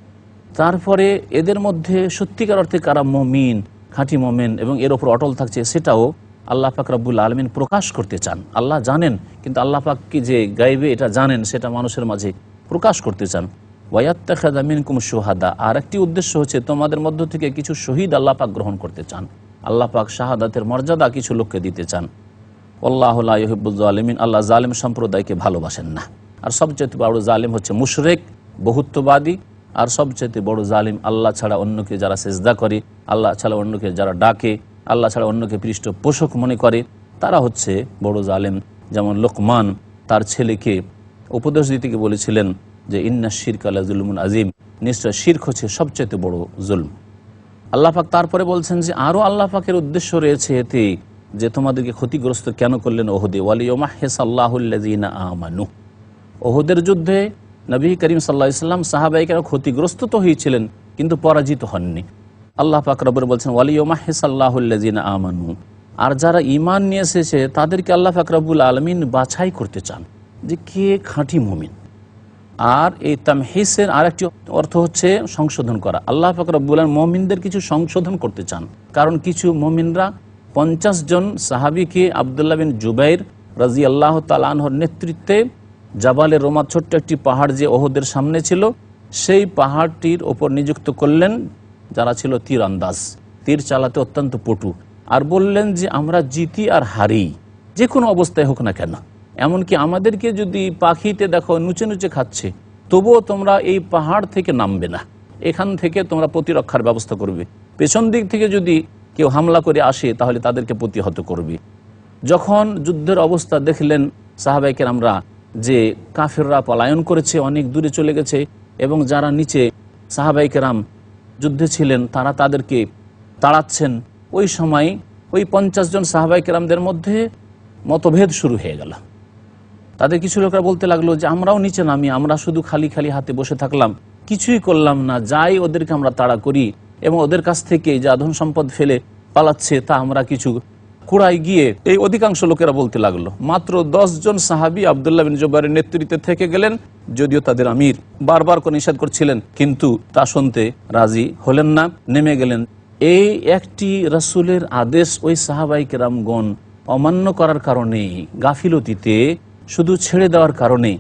তারপরে এদের মধ্যে সত্যিকার অর্থে কারা মুমিন, খাঁটি মুমিন এবং এর ওপর অটল থাকছে, সেটাও আল্লাহ পাক রব্বুল আলমিন প্রকাশ করতে চান। আল্লাহ জানেন, কিন্তু আল্লাহ পাক কি যে গাইবে এটা জানেন, সেটা মানুষের মাঝে প্রকাশ করতে চান। ওয়ায়াত্তাখিযা মিনকুম শুহাদা, আর একটি উদ্দেশ্য হচ্ছে তোমাদের মধ্য থেকে কিছু শহীদ আল্লাহ পাক গ্রহণ করতে চান। আল্লাহ পাক শাহাদাতের মর্যাদা কিছু লোককে দিতে চান। আল্লাহু লা ইউহিব্বুয যালিমিন, আল্লাহ জালিম সম্প্রদায়কে ভালোবাসেন না। আর সবচেয়ে বড় জালিম হচ্ছে মুশরিক, বহুত্ববাদী। আর সবচেয়ে বড় জালিম আল্লাহ ছাড়া অন্যকে যারা সেজদা করে, আল্লাহ ছাড়া অন্যকে যারা ডাকে, আল্লাহ ছাড়া অন্যকে পৃষ্ঠপোষক মনে করে, তারা হচ্ছে বড় জালিম। যেমন লোকমান তার ছেলেকে উপদেশ দিতে গিয়ে বলেছিলেন যে ইন্না শিরকা লাযুলমুন আযীম, নিশ্চয় শিরক হচ্ছে সবচেয়ে বড় জুলম। আল্লাহ পাক তারপরে বলছেন যে আরও আল্লাহ পাকের উদ্দেশ্য রয়েছে এতে, যে তোমাদেরকে ক্ষতিগ্রস্ত কেন করলেন ওহুদে, ওয়ালিয়ুমাহহিসাল্লাহুল্লাযীনা আমানু। ওহুদের যুদ্ধে নবী করিম সাল্লাল্লাহু আলাইহি ওয়াসাল্লাম সাহাবায়ে ক্ষতিগ্রস্ত তো হয়েছিলেন, কিন্তু পরাজিত হননি। আল্লাহ পাক রব্বুল বলছেন ওয়ালিয়ুমাহহিসাল্লাহুল্লাযীনা আমানু, আর যারা ঈমান নিয়ে এসেছে তাদেরকে আল্লাহ পাক রব্বুল আলামিন বাছাই করতে চান যে কে খাঁটি মুমিন। আর এই তামহিসের আরেকটি অর্থ হচ্ছে সংশোধন করা। আল্লাহ পাক রব্বুল আলামিন মুমিনদের কিছু সংশোধন করতে চান, কারণ কিছু মুমিনরা 50 জন সাহাবীকে আব্দুল্লাহ বিন জুবাইর রাদিয়াল্লাহু তাআলা আনহুর নেতৃত্বে জাবালে রোমা, ছোট্ট একটি পাহাড় যে ওহদের সামনে ছিল, সেই পাহাড়টির ওপর নিযুক্ত করলেন যারা ছিল তীরন্দাজ, তীর চালাতে অত্যন্ত পটু, আর বললেন যে আমরা জিতি আর হারি যে কোনো অবস্থায় হোক না কেন, এমনকি আমাদেরকে যদি পাখিতে দেখো নুচে নুচে খাচ্ছে, তবুও তোমরা এই পাহাড় থেকে নামবে না, এখান থেকে তোমরা প্রতিরক্ষার ব্যবস্থা করবে, পেছন দিক থেকে যদি কেউ হামলা করে আসে তাহলে তাদেরকে প্রতিহত করবে। যখন যুদ্ধের অবস্থা দেখলেন সাহাবায়ে কেরামরা যে কাফেররা পলায়ন করেছে, অনেক দূরে চলে গেছে, এবং যারা নিচে সাহাবায়ে কেরাম যুদ্ধে ছিলেন তারা তাদেরকে তাড়াচ্ছেন, ওই সময় ওই 50 জন সাহাবায়ে কেরামদের মধ্যে মতভেদ শুরু হয়ে গেল। তাদের কিছু লোকরা বলতে লাগলো যে আমরাও নিচে নামি, আমরা শুধু খালি খালি হাতে বসে থাকলাম, কিছুই করলাম না, যাই ওদেরকে আমরা তাড়া করি এবং ওদের কাছ থেকে যা ধন সম্পদ ফেলে পালাচ্ছে তা আমরা কিছু কুড়াই গিয়ে, এই অধিকাংশ লোকেরা বলতে লাগলো। মাত্র 10 জন সাহাবী আব্দুল্লাহ বিন জুবাইরের নেতৃত্বে থেকে গেলেন, যদিও তাদের আমির বারবার করে নিষেধ করছিলেন, কিন্তু তা শুনতে রাজি হলেন না, নেমে গেলেন। এই একটি রাসূলের আদেশ ওই সাহাবায়ে কেরামগণ অমান্য করার কারণে, গাফিলতিতে শুধু ছেড়ে দেওয়ার কারণে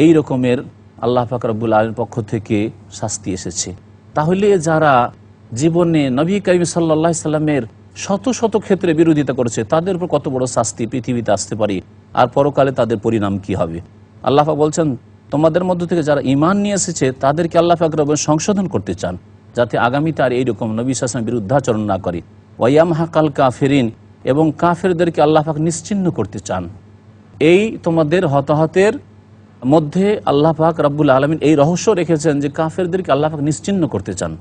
এই রকমের আল্লাহ পাক রব্বুল আলামিনের পক্ষ থেকে শাস্তি এসেছে। তাহলে যারা জীবনে নবী করিম সাল্লাল্লাহু আলাইহি সাল্লামের শত শত ক্ষেত্রে বিরোধিতা করেছে, তাদের উপর কত বড় শাস্তি পৃথিবীতে আসতে পারে, আর পরকালে তাদের পরিণাম কি হবে। আল্লাহ পাক বলছেন তোমাদের মধ্য থেকে যারা ঈমান নিয়ে এসেছে তাদেরকে আল্লাহ পাক রব্বুল সংশোধন করতে চান, যাতে আগামীতে আর এইরকম নবী সাল্লাল্লাহু আলাইহি ওয়াসাল্লামের বিরুদ্ধাচরণ না করে। ওয়ায়ামহাকাল কাফিরিন, এবং কাফেরদেরকে আল্লাহ পাক নিশ্চিহ্ন করতে চান। এই তোমাদের হতাহতের মধ্যে আল্লাহ পাক রব্বুল আলামিন এই রহস্য রেখেছেন যে কাফেরদেরকে আল্লাহ পাক নিশ্চিহ্ন করতে চান।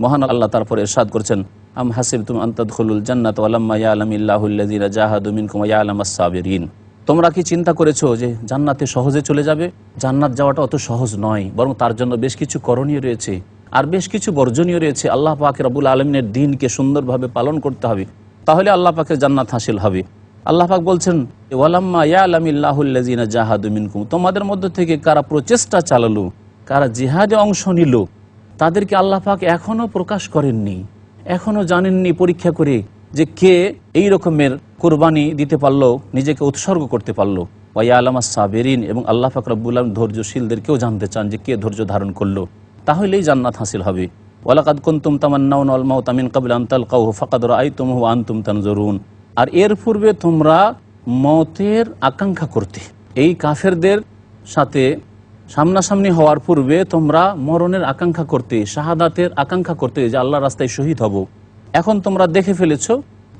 মহান আল্লাহ তারপরে ইরশাদ করেছেন আম হাসিবতুম আন তাদখুলুল জান্নাতা ওয়ালাম্মা ইয়ালামিল্লাহুল্লাযীনা জাহাদু মিনকুম ওয়া ইয়ালামাস সাবিরিন, তোমরা কি চিন্তা করেছো যে জান্নাতে সহজে চলে যাবে? জান্নাত যাওয়াটা অত সহজ নয়, বরং তার জন্য বেশ কিছু করণীয় রয়েছে আর বেশ কিছু বর্জনীয় রয়েছে। আল্লাহ পাক রব্বুল আলামিনের দ্বীনকে সুন্দরভাবে পালন করতে হবে, তাহলে আল্লাহ পাকের জান্নাত হাসিল হবে। আল্লাহ পাক বলছেন ওয়ালাম্মা ইয়ালামিল্লাহুল্লাযীনা জাহাদু মিনকুম, তোমাদের মধ্য থেকে কারা প্রচেষ্টা চালালো, কারা জিহাদে অংশ নিল, তাদেরকে আল্লাহ পাক এখনো প্রকাশ করেননি, এখনো জানেননি পরীক্ষা করে যে কে এই রকমের কুরবানি দিতে পারলো, নিজেকে উৎসর্গ করতে পারলো। ওয়া ইয়ালামাস সাবিরিন, এবং আল্লাহ পাক রব্বুল আলামিন ধৈর্যশীলদেরকেও জানতে চান যে কে ধৈর্য ধারণ করলো, তাহলেই জান্নাত হাসিল হবে। ওয়ালাকাদ কুনতুম তামান্নাউনাল মাউতা মিন ক্বাবলি আন তালকাউহু ফাকাদ রাআইতুমুহু ওয়া আনতুম তানজুরুন, আর এর পূর্বে তোমরা মতের আকাঙ্ক্ষা করতে, এই কাফেরদের সাথে সামনাসামনি হওয়ার পূর্বে তোমরা মরণের আকাঙ্ক্ষা করতে, শাহাদাতের আকাঙ্ক্ষা করতে, যে আল্লাহর রাস্তায় শহীদ হব। এখন তোমরা দেখে ফেলেছো,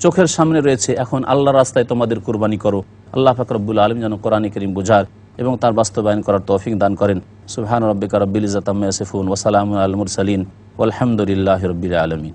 চোখের সামনে রয়েছে, এখন আল্লাহর রাস্তায় তোমাদের কুরবানি করো। আল্লাহ পাক রব্বুল আলামিন যেন কোরআন কারীম বোঝার এবং তার বাস্তবায়ন করার তৌফিক দান করেন। সুবহান রাব্বিকা রাব্বিল ইজ্জাতি আম্মা ইয়াসিফুন ওয়া সালামুন আলাল মুরসালিন ওয়ালহামদুলিল্লাহি রাব্বিল আলামিন।